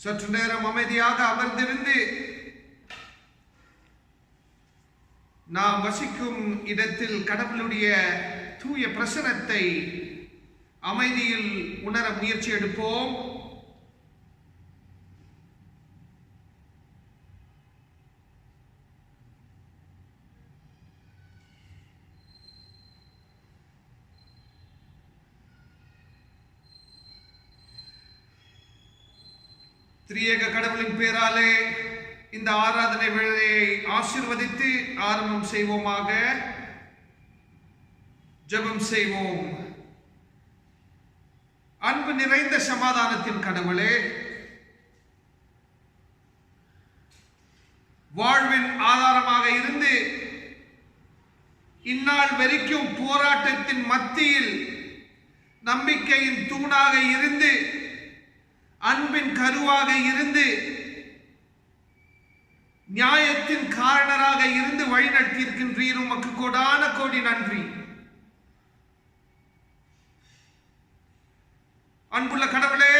சற்று நேரம் அமைதியாக அமர்ந்திருந்து நாம் வசிக்கும் இடத்தில் கடவுளுடைய தூய பிரசன்னத்தை அமைதியில் உணர முயற்சி எடுப்போம். திரியேக கடவுளின் பேராலே இந்த ஆராதனை வேளையை ஆசீர்வதித்து ஆரம்பம் செய்வோமாக. ஜெபம் செய்வோம். அன்பு நிறைந்த சமாதானத்தின் கடவுளே, வாழ்வின் ஆதாரமாக இருந்து இந்நாள் வரைக்கும் போராட்டத்தின் மத்தியில் நம்பிக்கையின் தூணாக இருந்து அன்பின் கருவாக இருந்து நியாயத்தின் காரணராக இருந்து வழிநடத்தி இருக்கின்றீர். உமக்கு கோடான கோடி நன்றி. அன்புள்ள கடவுளே,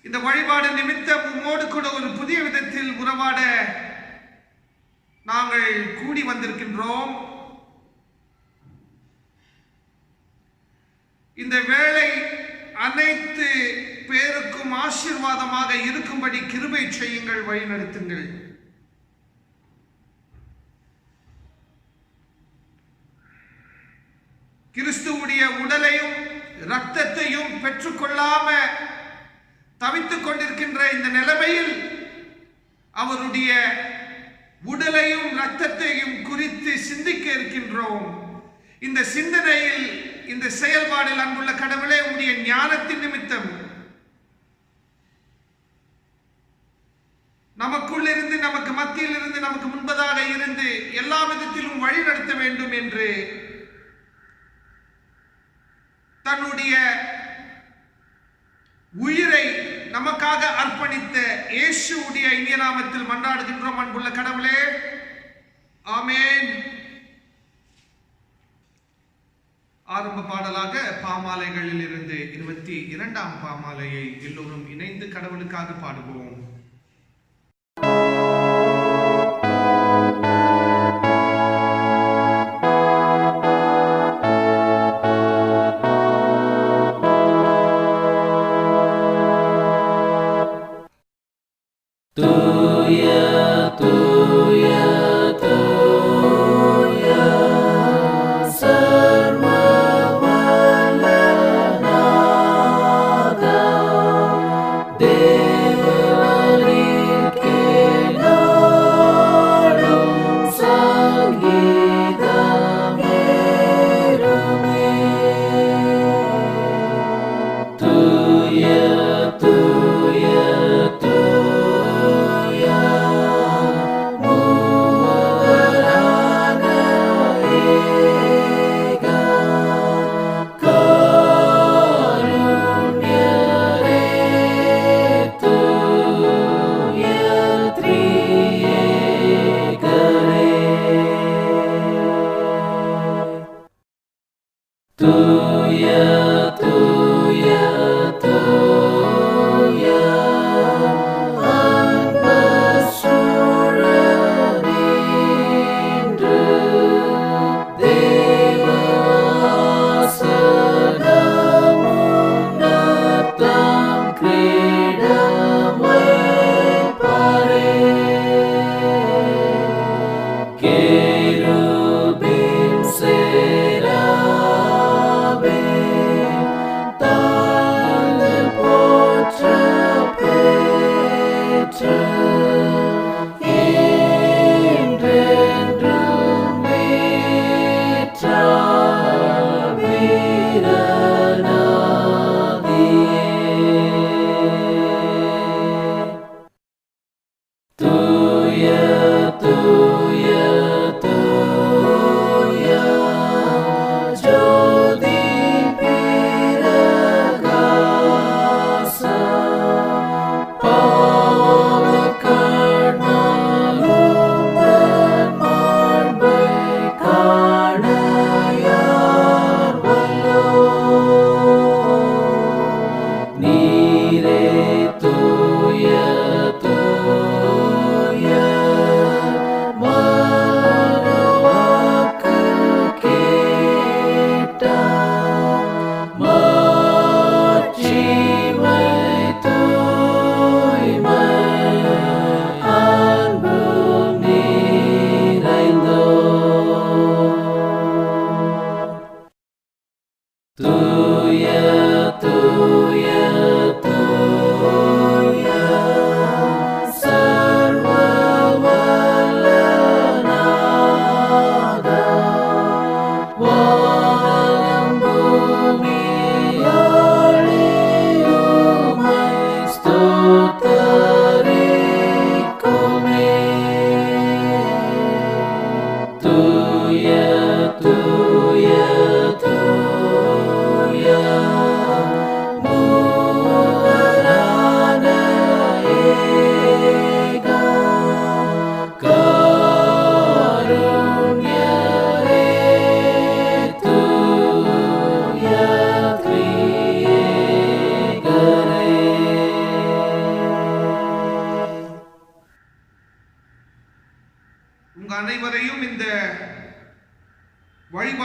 இந்த வழிபாடு நிமித்தம் உம்மோடு கூட ஒரு புதிய விதத்தில் உறவாட நாங்கள் கூடி வந்திருக்கின்றோம். இந்த வேளை அனைத்து பேருக்கும் ஆசீர்வாதமாக இருக்கும்படி கிருபை செய்யுங்கள், வழிநடத்துங்கள். கிறிஸ்துவுடைய உடலையும் இரத்தத்தையும் பெற்றுக்கொள்ளாம தவித்துக் கொண்டிருக்கின்ற இந்த நிலைமையில் அவருடைய உடலையும் இரத்தத்தையும் குறித்து சிந்திக்க இருக்கின்றோம். இந்த சிந்தனையில், இந்த செயல்பாடில் அன்புள்ள கடவுளே, உடைய ஞானத்தின் நிமித்தம் நமக்குள் இருந்து, நமக்கு மத்தியில் இருந்து, நமக்கு முன்பதாக இருந்து எல்லா விதத்திலும் வழி நடத்த வேண்டும் என்று தன்னுடைய உயிரை நமக்காக அர்ப்பணித்த இயேசுவுடைய இனிய நாமத்தில் மன்றாடுகின்றோம் அன்புள்ள கடவுளே, ஆமென். ஆரம்ப பாடலாக பாமாலைகளில் இருந்து 22ஆம் பாமாலையை எல்லோரும் இணைந்து கடவுளுக்காக பாடுவோம். Kerubim serabe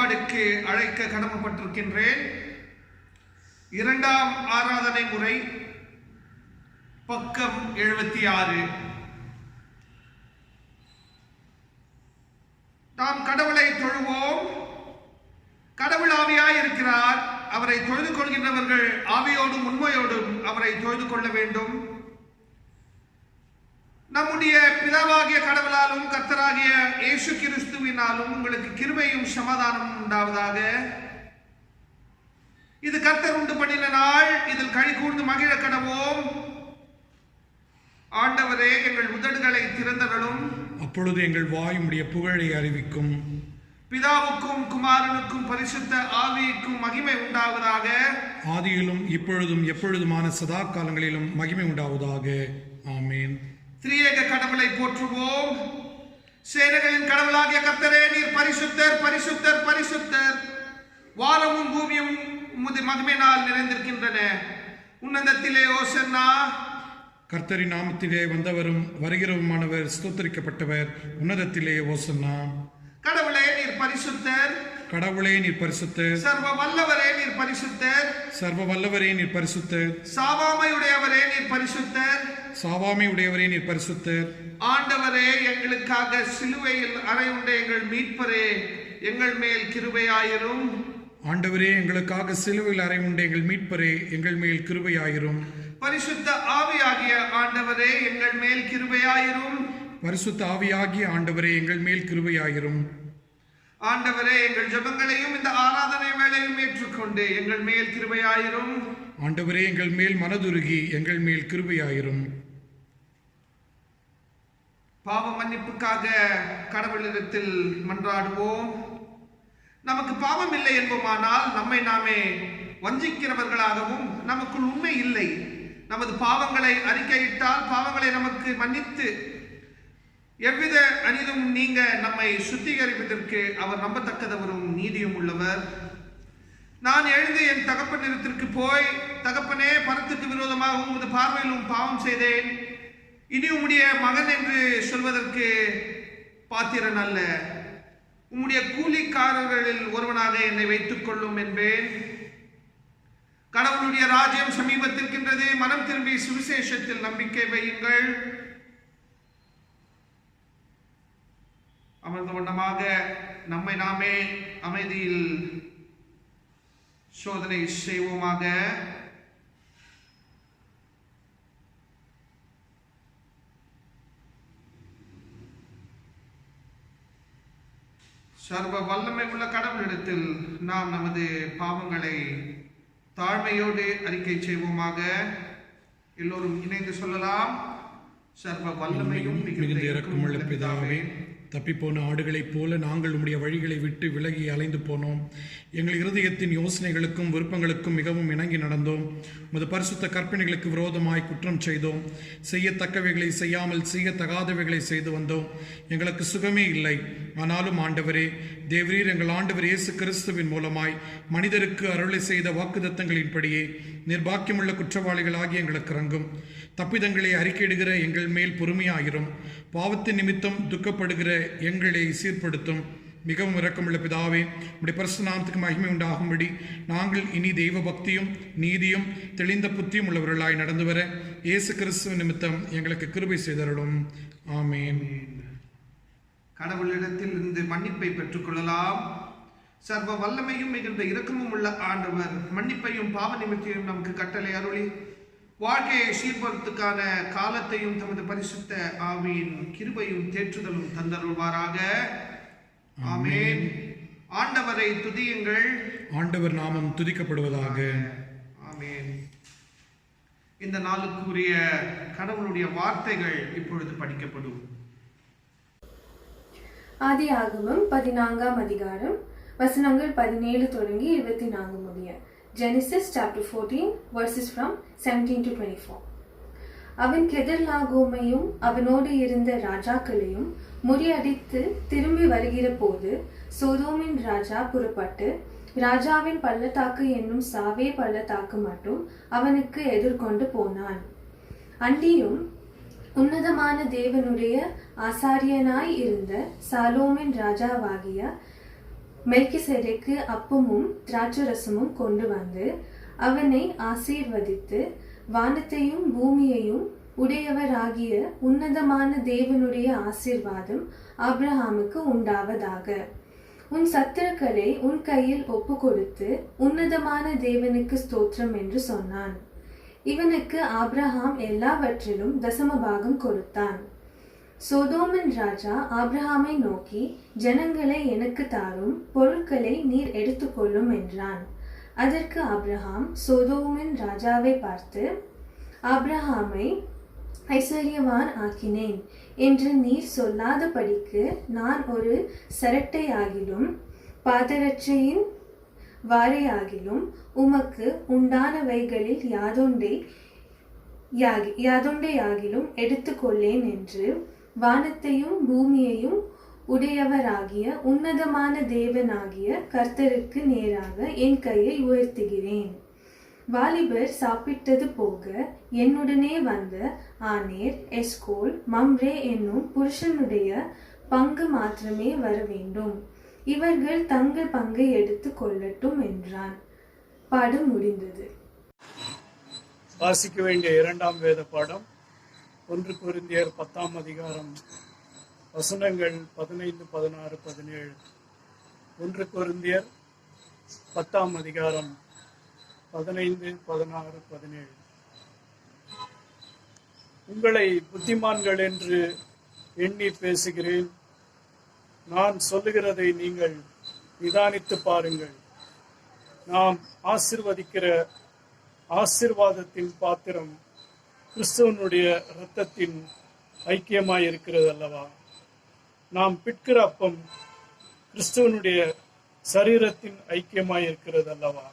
வழிபாடுக்கு அழைக்க கடமைப்பட்டிருக்கின்றேன். இரண்டாம் ஆராதனை முறை, பக்கம் 76. நாம் கடவுளை தொழுவோம். கடவுள் ஆவியாய் இருக்கிறார். அவரை தொழுது கொள்கின்றவர்கள் ஆவியோடும் உண்மையோடும் அவரை தொழுது கொள்ள வேண்டும். நம்முடைய பிதாவாகிய கடவுளாலும் கர்த்தராகிய இயேசு கிறிஸ்துவினாலும் உங்களுக்கு கிருபையும் சமாதானமும் உண்டாவதாக. இது கர்த்தர் உண்டு பண்ணின நாள், இதில் களி கூர்ந்து மகிழ கடவோம். ஆண்டவரே, எங்கள் உதடுகளை திறந்தருளும். அப்பொழுது எங்கள் வாய் உம்முடைய புகழை அறிவிக்கும். பிதாவுக்கும் குமாரனுக்கும் பரிசுத்த ஆவிக்கும் மகிமை உண்டாவதாக. ஆதியிலும் இப்பொழுதும் எப்பொழுதுமான சதா காலங்களிலும் மகிமை உண்டாவதாக. ஆமீன். திரியேக கடவுளை போற்றுவோம். சேனைகளின் கடவுளாகிய கர்த்தரே, நீர் பரிசுத்தர், பரிசுத்தர், பரிசுத்தர். வானமும் பூமியும் உமது மகிமையினால் நிறைந்திருக்கின்றன. உன்னதத்திலே ஓசன்னா. கர்த்தரின் நாமத்திலே வந்தவரும் வருகிறவுமானவர் ஸ்தோத்தரிக்கப்பட்டவர். உன்னதத்திலே ஓசன்னா. கடவுளே, நீர் பரிசுத்தர். கடவுளே, நீர் பரிசுத்தர். சர்வ வல்லவரே, நீர் பரிசுத்தர். சர்வ வல்லவரே, நீர் பரிசுத்தர். சாவாமையுடையவரே, நீர் பரிசுத்தர். சாவாமை உடையவரே, நீர் பரிசுத்தர். ஆண்டவரே, எங்களுக்காக சிலுவையில் அறையுண்ட எங்கள் மீட்பரே, எங்கள் மேல் கிருபையாயிரும். ஆண்டவரே, எங்களுக்காக சிலுவையில் அறையுண்ட எங்கள் மீட்பரே, எங்கள் மேல் கிருபையாயிரும். பரிசுத்த ஆவியாகிய ஆண்டவரே, எங்கள் மேல் கிருபையாயிரும். பரிசுத்த ஆவியாகிய ஆண்டவரே, எங்கள் மேல் கிருபையாயிரும். ஆண்டவரே, எங்கள் ஜெபங்களையும் இந்த ஆராதனை வேளையும் ஏற்றுக்கொண்டு எங்கள் மேல் கிருபையாயிரும். ஆண்டவரே, எங்கள் மேல் மனதுருகி எங்கள் மேல் கிருபையாயிரும். பாவ மன்னிப்புக்காக கடவுளிடத்தில் மன்றாடுவோம். நமக்கு பாவம் இல்லை என்போமானால் நம்மை நாமே வஞ்சிக்கிறவர்களாகவும், நமக்குள் உண்மை இல்லை. நமது பாவங்களை அறிக்கையிட்டால் பாவங்களை நமக்கு மன்னித்து எவ்வித அநீதியும் நீங்க நம்மை சுத்திகரிப்பதற்கு அவர் நம்பத்தக்கதவரும் நீதியும் உள்ளவர். நான் எழுந்து என் தகப்பனிடத்திற்கு போய், தகப்பனே, பரத்துக்கு விரோதமாக உமது பார்வையிலும் பாவம் செய்தேன். இனி உம்முடைய மகன் என்று சொல்வதற்கு பாத்திரன் அல்ல. உம்முடைய கூலிக்காரர்களில் ஒருவனாக என்னை வைத்துக் கொள்ளும் என்பேன். கடவுளுடைய ராஜ்யம் சமீபத்திருக்கின்றது. மனம் திரும்பி சுவிசேஷத்தில் நம்பிக்கை வையுங்கள். அமர்ந்த வண்ணமாக நம்மை நாமே அமைதியில் சோதனை செய்வோமாக. சர்வ வல்லமை உள்ள கடவுளிடத்தில் நாம் நமது பாவங்களை தாழ்மையோடு அறிக்கை செய்வோமாக. எல்லோரும் இணைந்து சொல்லலாம். சர்வ வல்லமையும் மிகுந்த இரக்கமுள்ள பிதாவே, தப்பிப்போன ஆடுகளைப் போல நாங்கள் உம்முடைய வழிகளை விட்டு விலகி அலைந்து போனோம். எங்கள் இருதயத்தின் யோசனைகளுக்கும் விருப்பங்களுக்கும் மிகவும் இணங்கி நடந்தோம். உமது பரிசுத்த கற்பனைகளுக்கு விரோதமாய் குற்றம் செய்தோம். செய்யத்தக்கவைகளை செய்யாமல் செய்யத்தகாதவைகளை செய்து வந்தோம். எங்களுக்கு சுகமே இல்லை. ஆனாலும் ஆண்டவரே, தேவரீர் எங்கள் ஆண்டவர் இயேசு கிறிஸ்துவின் மூலமாய் மனிதருக்கு அருளை செய்த வாக்குத்தத்தங்களின்படியே நிர்பாக்கியமுள்ள குற்றவாளிகளாகி எங்களுக்கு இறங்கும். தப்பிதங்களை அறிக்கையிடுகிற எங்கள் மேல் பொறுமையாயிரும். பாவத்தின் நிமித்தம் துக்கப்படுகிற எங்களை சீர்படுத்தும். மிகவும் இரக்கமுள்ள பிதாவே, உடைய பரிசுத்த நாமத்துக்கு மகிமை உண்டாகும்படி நாங்கள் இனி தெய்வ பக்தியும் நீதியும் தெளிந்த புத்தியும் உள்ளவர்களாய் நடந்து வர இயேசு கிறிஸ்துவ நிமித்தம் எங்களுக்கு கிருபை செய்தருளும். ஆமேன். கடவுளிடத்தில் இருந்து மன்னிப்பை பெற்றுக்கொள்ளலாம். சர்வ வல்லமையும் மிகுந்த இரக்கமும் உள்ள ஆண்டவர் மன்னிப்பையும் பாவ நிமித்தையும் நமக்கு கட்டளை அருளி வாழ்க்கையை சீர்படுத்துக்கான காலத்தையும் தமது பரிசுத்த ஆவியின் கிருபையும் தேற்றுதலும் தந்தருள்வாராக. ஆமேன். ஆண்டவரை துதியுங்கள். ஆண்டவர் நாமம் துதிக்கப்படுவதாக. ஆமேன். இந்த நாளுக்குரிய கடவுளுடைய வார்த்தைகள் இப்பொழுது படிக்கப்படும். ஆதியாகமம் 14ஆம் அதிகாரம் வசனங்கள் 17 தொடங்கி 24 முடிய. Genesis chapter 14 verses from 17 to 24. அவன் கெதர்லாகோமையும் அவனோடு இருந்த ராஜாக்களையும் முறியடித்து திரும்பி வருகிற போது சோதோமின் ராஜா புறப்பட்டு ராஜாவின் பள்ளத்தாக்கு என்னும் சாவே பள்ளத்தாக்கு மட்டும் அவனுக்கு எதிர்கொண்டு போனான். அன்றியும் உன்னதமான தேவனுடைய ஆசாரியனாய் இருந்த சாலோமின் ராஜாவாகிய மெல்கிசேதேக்கு அப்பமும் திராட்சரசமும் கொண்டு வந்து அவனை ஆசீர்வதித்து, வானத்தையும் பூமியையும் உடையவராகிய உன்னதமான தேவனுடைய ஆசீர்வாதம் ஆபிரகாமுக்கு உண்டாவதாக. உன் சத்துருக்களை உன் கையில் ஒப்பு கொடுத்து உன்னதமான தேவனுக்கு ஸ்தோத்திரம் என்று சொன்னான். இவனுக்கு ஆபிரகாம் எல்லாவற்றிலும் தசமபாகம் கொடுத்தான். சோதோமின் ராஜா ஆபிரகாமை நோக்கி, ஜனங்களை எனக்கு தாரும், பொருட்களை நீர் எடுத்துக்கொள்ளும் என்றான். அதற்கு ஆபிரகாம் சோதோமின் ராஜாவை பார்த்து, ஆபிரகாமை ஐஸ்வர்யவான் ஆக்கினேன் என்று நீர் சொல்லாதபடிக்கு நான் ஒரு சரட்டையாகிலும் பாதரட்சையின் வாரையாகிலும் உமக்கு உண்டானவைகளில் யாதொண்டையாகிலும் எடுத்துக்கொள்ளேன் என்று வானத்தையும் பூமியையும் உடையவராகிய உன்னதமான தேவனாகிய கர்த்தருக்கு நேராக என் கையை உயர்த்துகிறேன். வாலிபர் சாப்பிட்டது போக என்னுடனே வந்த ஆனேர், எஸ்கோல், மம்ரே என்னும் புருஷனுடைய பங்கு மாத்திரமே வர வேண்டும். இவர்கள் தங்கள் பங்கை எடுத்து கொள்ளட்டும் என்றான். பாடம் முடிந்தது. வாசிக்க வேண்டிய இரண்டாம் வேத பாடம் 1 கொரிந்தியர் 10ஆம் அதிகாரம் வசனங்கள் 15, 16, 17. 1 கொரிந்தியர் 10ஆம் அதிகாரம் 15, 16, 17. உங்களை புத்திமான்கள் என்று எண்ணி பேசுகிறேன். நான் சொல்லுகிறதை நீங்கள் நிதானித்து பாருங்கள். நாம் ஆசீர்வதிக்கிற ஆசீர்வாதத்தின் பாத்திரம் கிறிஸ்துவனுடைய இரத்தத்தின் ஐக்கியமாய் இருக்கிறது அல்லவா? நாம் பிட்கிற அப்பம் கிறிஸ்துவனுடைய சரீரத்தின் ஐக்கியமாய் இருக்கிறது அல்லவா?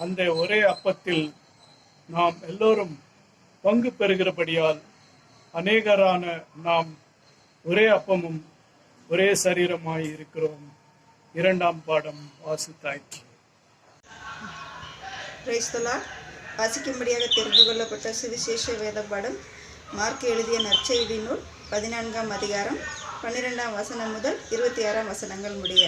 அந்த ஒரே அப்பத்தில் நாம் எல்லோரும் பங்கு பெறுகிறபடியால் அநேகரான நாம் ஒரே அப்பமும் ஒரே சரீரமாய் இருக்கிறோம். இரண்டாம் பாடம் வாசித்தாயிற்று. வாசிக்கும்படியாக தெரிந்து கொள்ளப்பட்ட சுவிசேஷ வேத பாடம் மார்க் எழுதிய நற்செய்தி நூல் 14ஆம் அதிகாரம் 12ஆம் வசனம் முதல் 26ஆம் வசனங்கள் முடிய.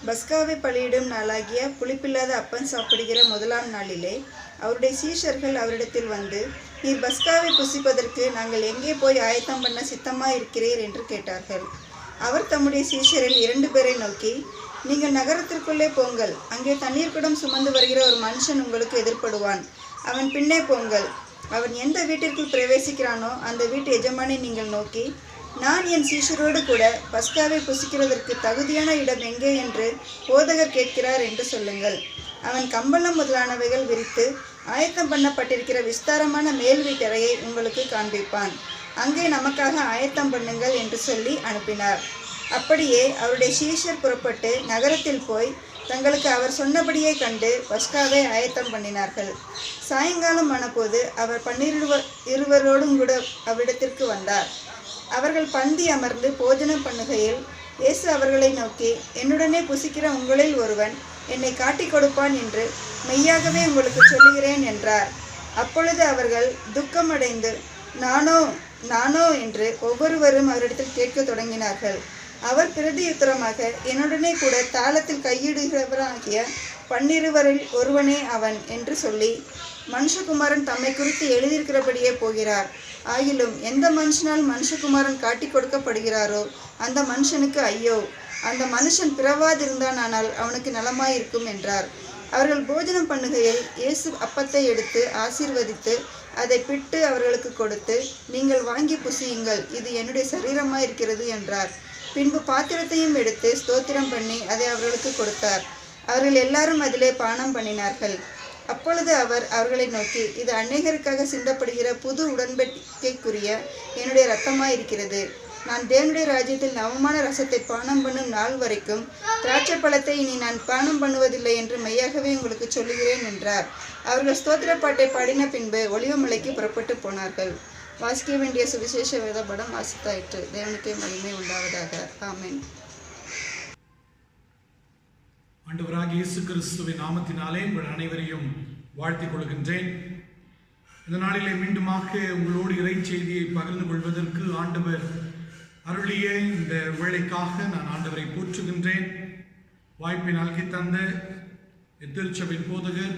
பஸ்காவை பலியிடும் நாளாகிய புளிப்பில்லாத அப்பம் சாப்பிடுகிற முதலாம் நாளிலே அவருடைய சீஷர்கள் அவரிடத்தில் வந்து, நீர் பஸ்காவை புசிப்பதற்கு நாங்கள் எங்கே போய் ஆயத்தம் பண்ண சித்தமாக இருக்கிறீர் என்று கேட்டார்கள். அவர் தம்முடைய சீஷரில் 2 பேரை நோக்கி, நீங்கள் நகரத்திற்குள்ளே போங்கள், அங்கே தண்ணீர் குடம் சுமந்து வருகிற ஒரு மனுஷன் உங்களுக்கு எதிர்ப்படுவான், அவன் பின்னே போங்கள். அவன் எந்த வீட்டிற்குள் பிரவேசிக்கிறானோ அந்த வீட்டு எஜமானை நீங்கள் நோக்கி, நான் என் சீஷரோடு கூட பஸ்காவை புசிக்கிறதற்கு தகுதியான இடம் எங்கே என்று போதகர் கேட்கிறார் என்று சொல்லுங்கள். அவன் கம்பளம் முதலானவைகள் விரித்து ஆயத்தம் பண்ணப்பட்டிருக்கிற விஸ்தாரமான மேல் வீட்டறையை உங்களுக்கு காண்பிப்பான். அங்கே நமக்காக ஆயத்தம் பண்ணுங்கள் என்று சொல்லி அனுப்பினார். அப்படியே அவருடைய சீஷர் புறப்பட்டு நகரத்தில் போய் தங்களுக்கு அவர் சொன்னபடியே கண்டு பஸ்காவை ஆயத்தம் பண்ணினார்கள். சாயங்காலம் ஆனபோது அவர் 12 கூட அவரிடத்திற்கு வந்தார். அவர்கள் பந்தி அமர்ந்து போஜனம் பண்ணுகையில் இயேசு அவர்களை நோக்கி, என்னுடனே புசிக்கிற உங்களில் ஒருவன் என்னை காட்டிக் கொடுப்பான் என்று மெய்யாகவே உங்களுக்கு சொல்லுகிறேன் என்றார். அப்பொழுது அவர்கள் துக்கமடைந்து நானோ என்று ஒவ்வொருவரும் அவரிடத்தில் கேட்க தொடங்கினார்கள். அவர் பிரதியுத்தரமாக, என்னுடனே கூட தாளத்தில் கையிடுகிறவராகிய 12 ஒருவனே அவன் என்று சொல்லி, மனுஷகுமாரன் தம்மை குறித்து எழுதியிருக்கிறபடியே போகிறார். ஆகிலும் எந்த மனுஷனால் மனுஷகுமாரன் காட்டி கொடுக்கப்படுகிறாரோ அந்த மனுஷனுக்கு ஐயோ, அந்த மனுஷன் பிறவாதிருந்தானால் அவனுக்கு நலமாயிருக்கும் என்றார். அவர்கள் போஜனம் பண்ணுகையில் இயேசு அப்பத்தை எடுத்து ஆசீர்வதித்து அதை பிட்டு அவர்களுக்கு கொடுத்து, நீங்கள் வாங்கி புசியுங்கள், இது என்னுடைய சரீரமாயிருக்கிறது என்றார். பின்பு பாத்திரத்தையும் எடுத்து ஸ்தோத்திரம் பண்ணி அதை அவர்களுக்கு கொடுத்தார். அவர்கள் எல்லாரும் அதிலே பானம் பண்ணினார்கள். அப்பொழுது அவர் அவர்களை நோக்கி, இது அநேகருக்காக சிந்தப்படுகிற புது உடன்படிக்கைக்குரிய என்னுடைய இரத்தமாயிருக்கிறது. நான் தேவனுடைய ராஜ்யத்தில் நவமான ரசத்தை பானம் பண்ணும் நாள் வரைக்கும் திராட்சை பழத்தை இனி நான் பானம் பண்ணுவதில்லை என்று மெய்யாகவே உங்களுக்கு சொல்லுகிறேன் என்றார். அவர்கள் ஸ்தோத்திர பாட்டை பாடின பின்பு ஒலிவமலைக்கு புறப்பட்டு போனார்கள். வாசிக்க வேண்டிய சுவிசேஷ வேத படம் வாசித்தாயிற்று. தேவனுக்கே மகிமை உண்டாவதாக. ஆமென். ஆண்டவராகிய இயேசு கிறிஸ்துவின் நாமத்தினாலே உங்கள் அனைவரையும் வாழ்த்திக் கொள்கின்றேன். இந்த நாளிலே மீண்டுமாக உங்களோடு இறை செய்தியை பகிர்ந்து கொள்வதற்கு ஆண்டவர் அருளிய இந்த வேளைக்காக நான் ஆண்டவரை போற்றுகின்றேன். வாய்ப்பை நல்கி தந்த திருச்சபையின் போதகர்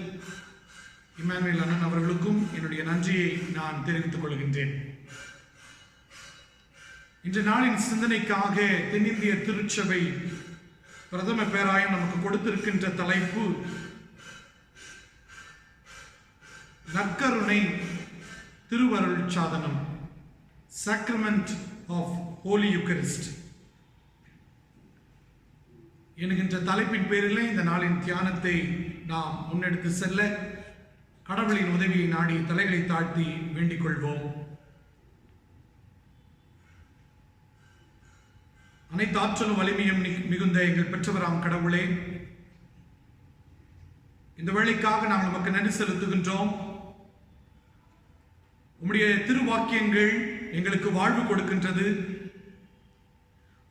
இமானுவேல் அண்ணன் அவர்களுக்கும் என்னுடைய நன்றியை நான் தெரிவித்துக் கொள்கின்றேன். இன்று நாளின் சிந்தனைக்காக தென்னிந்திய திருச்சபை பிரதம பேராயம் நமக்கு கொடுத்திருக்கின்ற தலைப்பு நற்கருணை திருவருள் சாதனம், சாக்ரமெண்ட் ஆஃப் ஹோலி யூக்கரிஸ்ட் என்கின்ற தலைப்பின் பேரிலே இந்த நாளின் தியானத்தை நாம் முன்னெடுத்து செல்ல கடவுளின் உதவியை நாடி தலைகளை தாழ்த்தி வேண்டிக் கொள்வோம். அனைத்து ஆற்றலும் வலிமையும் மிகுந்த எங்கள் பெற்றவராம் கடவுளே, இந்த வேளைக்காக நாங்கள் நமக்கு நன்றி செலுத்துகின்றோம். உம்முடைய திருவாக்கியங்கள் எங்களுக்கு வாழ்வு கொடுக்கின்றது.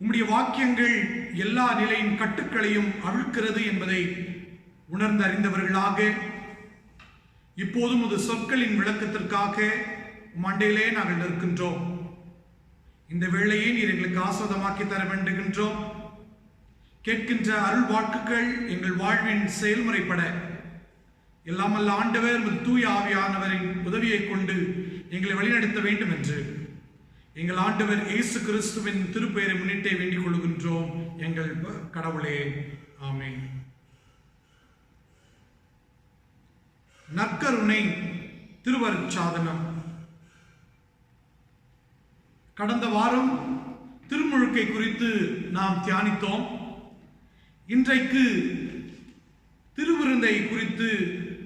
உம்முடைய வாக்கியங்கள் எல்லா நிலையின் கட்டுக்களையும் அவிழ்க்கிறது என்பதை உணர்ந்து அறிந்தவர்களாக இப்போதும் அது சொற்களின் விளக்கத்திற்காக மண்டையிலே நாங்கள் நிற்கின்றோம். இந்த வேளையை நீர் எங்களுக்கு ஆஸ்வாதமாக்கி தர வேண்டுகின்றோம். கேட்கின்ற அருள் வாக்குகள் எங்கள் வாழ்வின் செயல்முறைப்பட எல்லாமல்ல ஆண்டவர் தூய ஆவியானவரின் உதவியை கொண்டு எங்களை வழிநடத்த வேண்டும் என்று எங்கள் ஆண்டவர் இயேசு கிறிஸ்துவின் திருப்பெயரை முன்னிட்டே வேண்டிக் கொள்கின்றோம் எங்கள் கடவுளே, ஆமென். நற்கருணை திருவருட்சாதனம். கடந்த வாரம் திருமுழுக்கை குறித்து நாம் தியானித்தோம். இன்றைக்கு திருவிருந்தை குறித்து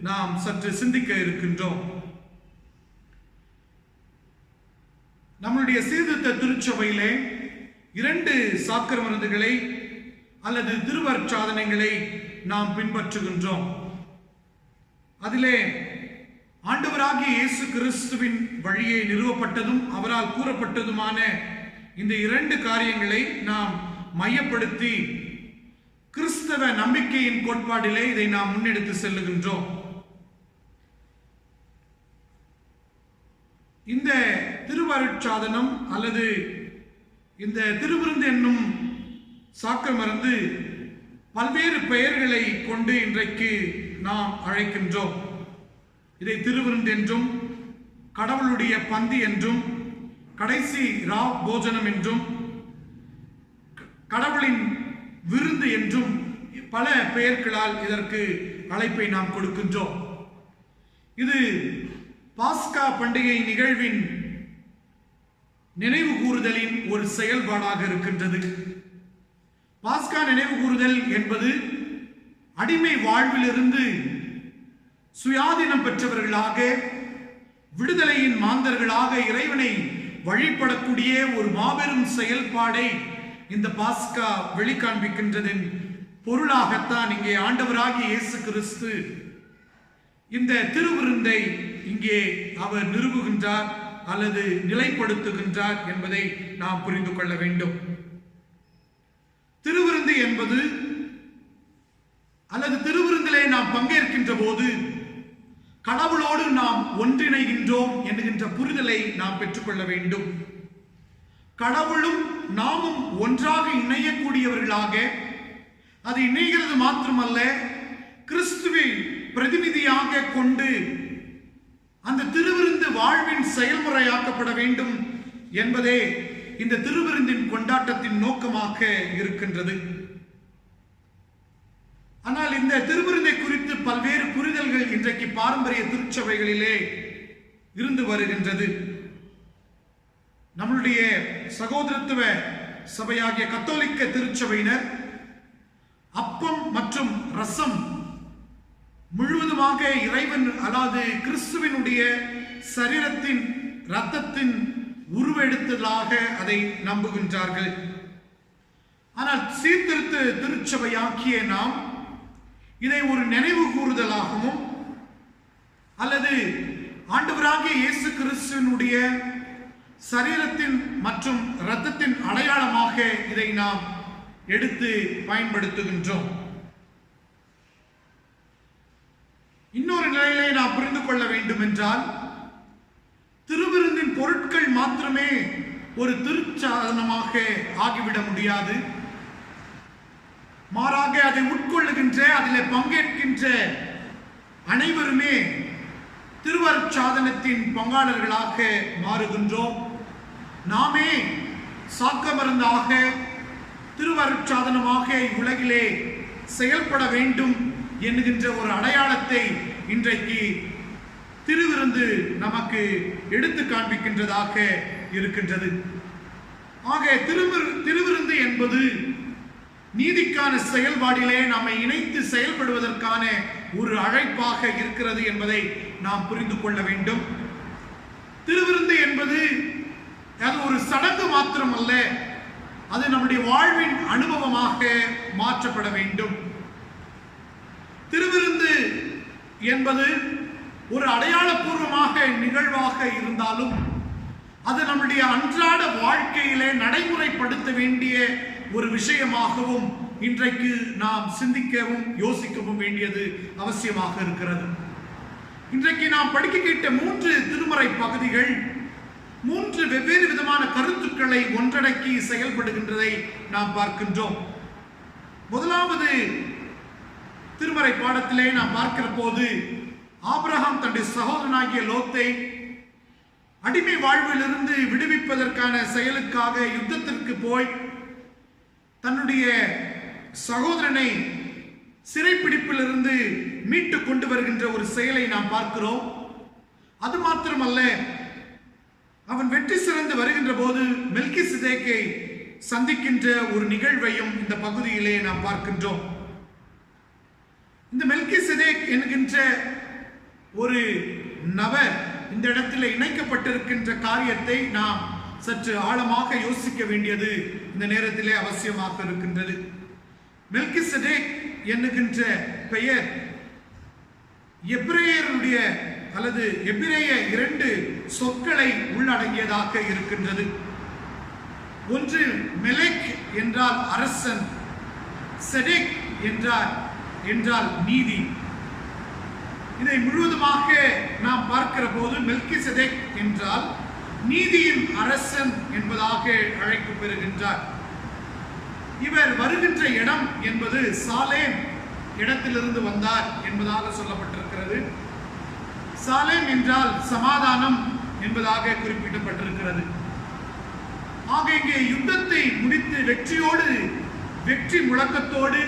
நாம் சற்று சிந்திக்க இருக்கின்றோம். நம்முடைய சீர்திருத்த திருச்சபையிலே 2 சாக்கிரமருந்துகளை அல்லது திருவருட்சாதனங்களை நாம் பின்பற்றுகின்றோம். அதிலே ஆண்டவராகிய இயேசு கிறிஸ்துவின் வழியை நிறுவப்பட்டதும் அவரால் கூறப்பட்டதுமான இந்த 2 காரியங்களை நாம் மையப்படுத்தி கிறிஸ்தவ நம்பிக்கையின் கோட்பாட்டிலே இதை நாம் முன்னெடுத்து செல்லுகின்றோம். இந்த திருவருட்சாதனம் அல்லது இந்த திருவிருந்து என்னும் சாக்கிரமருந்து பல்வேறு பெயர்களை கொண்டு இன்றைக்கு நாம் அழைக்கின்றோம். இதை திருவிருந்து என்றும், கடவுளுடைய பந்தி என்றும், கடைசி ரா போஜனம் என்றும், கடவுளின் விருந்து என்றும் பல பெயர்களால் இதற்கு அழைப்பை நாம் கொடுக்கின்றோம். இது பாஸ்கா பண்டிகை நிகழ்வின் நினைவு கூறுதலின் ஒரு செயல்பாடாக இருக்கின்றது. பாஸ்கா நினைவு கூறுதல் என்பது அடிமை வாழ்விலிருந்து சுயாதீனம் பெற்றவர்களாக, விடுதலையின் மாந்தர்களாக இறைவனை வழிபடக்கூடிய ஒரு மாபெரும் செயல்பாடை இந்த பாஸ்கா வெளிக்காண்பிக்கின்றதின் பொருளாகத்தான் இங்கே ஆண்டவராகிய இயேசு கிறிஸ்து இந்த திருவிருந்தை இங்கே அவர் நிறுவுகின்றார் அல்லது நிலைப்படுத்துகின்றார் என்பதை நாம் புரிந்து கொள்ள வேண்டும். திருவிருந்து என்பது அல்லது திருவிருந்திலே நாம் பங்கேற்கின்ற போது கடவுளோடு நாம் ஒன்றிணைகின்றோம் என்கின்ற புரிதலை நாம் பெற்றுக்கொள்ள வேண்டும். கடவுளும் நாமும் ஒன்றாக இணையக்கூடியவர்களாக, அது இணைகிறது மாத்திரமல்ல, கிறிஸ்துவை பிரதிநிதியாக கொண்டு அந்த திருவிருந்து வாழ்வின் செயல்முறையாக்கப்பட வேண்டும் என்பதே இந்த திருவிருந்தின் கொண்டாட்டத்தின் நோக்கமாக இருக்கின்றது. ஆனால் இந்த திருவிருந்தை குறித்து பல்வேறு புரிதல்கள் இன்றைக்கு பாரம்பரிய திருச்சபைகளிலே இருந்து வருகின்றது. நம்முடைய சகோதரத்துவ சபையாகிய கத்தோலிக்க திருச்சபையினர் அப்பம் மற்றும் ரசம் முழுவதுமாக இறைவன் அதாவது கிறிஸ்துவினுடைய சரீரத்தின் இரத்தத்தின் உருவெடுத்ததாக அதை நம்புகின்றார்கள். ஆனால் சீர்திருத்த திருச்சபையாக்கிய நாம் இதை ஒரு நினைவு கூறுதலாகவும் அல்லது ஆண்டவராகிய இயேசு கிறிஸ்துவினுடைய சரீரத்தின் மற்றும் இரத்தத்தின் அடையாளமாக இதை நாம் எடுத்து பயன்படுத்துகின்றோம். இன்னொரு நிலையிலே நாம் புரிந்து கொள்ள வேண்டும் என்றால், திருவிருந்தின் பொருட்கள் மாத்திரமே ஒரு திருச்சாதனமாக ஆகிவிட முடியாது. மாறாக அதை உட்கொள்ளுகின்ற, அதில் பங்கேற்கின்ற அனைவருமே திருவருட்சாதனத்தின் பங்காளர்களாக மாறுகின்றோம். நாமே சாக்க மருந்தாக, திருவருட்சாதனமாக இவ்வுலகிலே செயல்பட வேண்டும் என்கின்ற ஒரு அடையாளத்தை இன்றைக்கு திருவிருந்து நமக்கு எடுத்து காண்பிக்கின்றதாக இருக்கின்றது. ஆக திருவிருந்து என்பது நீதிக்கான செயல்பாடிலே நம்மை இணைத்து செயல்படுவதற்கான ஒரு அழைப்பாக இருக்கிறது என்பதை நாம் புரிந்து கொள்ள வேண்டும். திருவிருந்து என்பது அது ஒரு சடங்கு மாத்திரம் அல்ல, அது நம்முடைய வாழ்வின் அனுபவமாக மாற்றப்பட வேண்டும். திருவிருந்து என்பது ஒரு அடையாளபூர்வமாக நிகழ்வாக இருந்தாலும் அது நம்முடைய அன்றாட வாழ்க்கையிலே நடைமுறைப்படுத்த வேண்டிய ஒரு விஷயமாகவும் இன்றைக்கு நாம் சிந்திக்கவும் யோசிக்கவும் வேண்டியது அவசியமாக இருக்கிறது. இன்றைக்கு நாம் படிக்க கேட்ட 3 திருமறை பகுதிகள் 3 வெவ்வேறு விதமான கருத்துக்களை ஒன்றடக்கி செயல்படுகின்றதை நாம் பார்க்கின்றோம். முதலாவது திருமறை பாடத்திலே நாம் பார்க்கிற போது ஆபிரகாம் தன்னுடைய சகோதரனாகிய லோத்தை அடிமை வாழ்விலிருந்து விடுவிப்பதற்கான செயலுக்காக யுத்தத்திற்கு போய் தன்னுடைய சகோதரனை சிறைப்பிடிப்பிலிருந்து மீட்டு கொண்டு வருகின்ற ஒரு செயலை நாம் பார்க்கிறோம். அது மாத்திரமல்ல, அவன் வெற்றி சிறந்து வருகின்ற போது மெல்கிசேதேக்கை சந்திக்கின்ற ஒரு நிகழ்வையும் இந்த பகுதியிலே நாம் பார்க்கின்றோம். இந்த மெல்கிசேதேக் என்கின்ற ஒரு நபர் இந்த இடத்துல இணைக்கப்பட்டிருக்கின்ற காரியத்தை நாம் சற்று ஆழமாக யோசிக்க வேண்டியது இந்த நேரத்திலே அவசியமாக இருக்கின்றது. மெல்கிசேதேக் என்கின்ற பெயர் எபிரேயருடைய அல்லது எபிரேய 2 சொற்களை உள்ளடங்கியதாக இருக்கின்றது. ஒன்று மெலெக் என்றால் அரசன், செடேக் என்றால் நீதி. இதை முழுவதுமாக நாம் பார்க்கிற போது மெல்கிசேதேக் என்றால் நீதியின் அரசன் என்பதாக அழைப்பு பெறுகின்றார். இவர் வருகின்ற இடம் என்பது சாலேம் இடத்திலிருந்து வந்தார் என்பதாக சொல்லப்பட்டிருக்கிறது. சாலேம் என்றால் சமாதானம் என்பதாக குறிப்பிடப்பட்டிருக்கிறது. ஆக இங்கே யுத்தத்தை முடித்து வெற்றி முழக்கத்தோடு,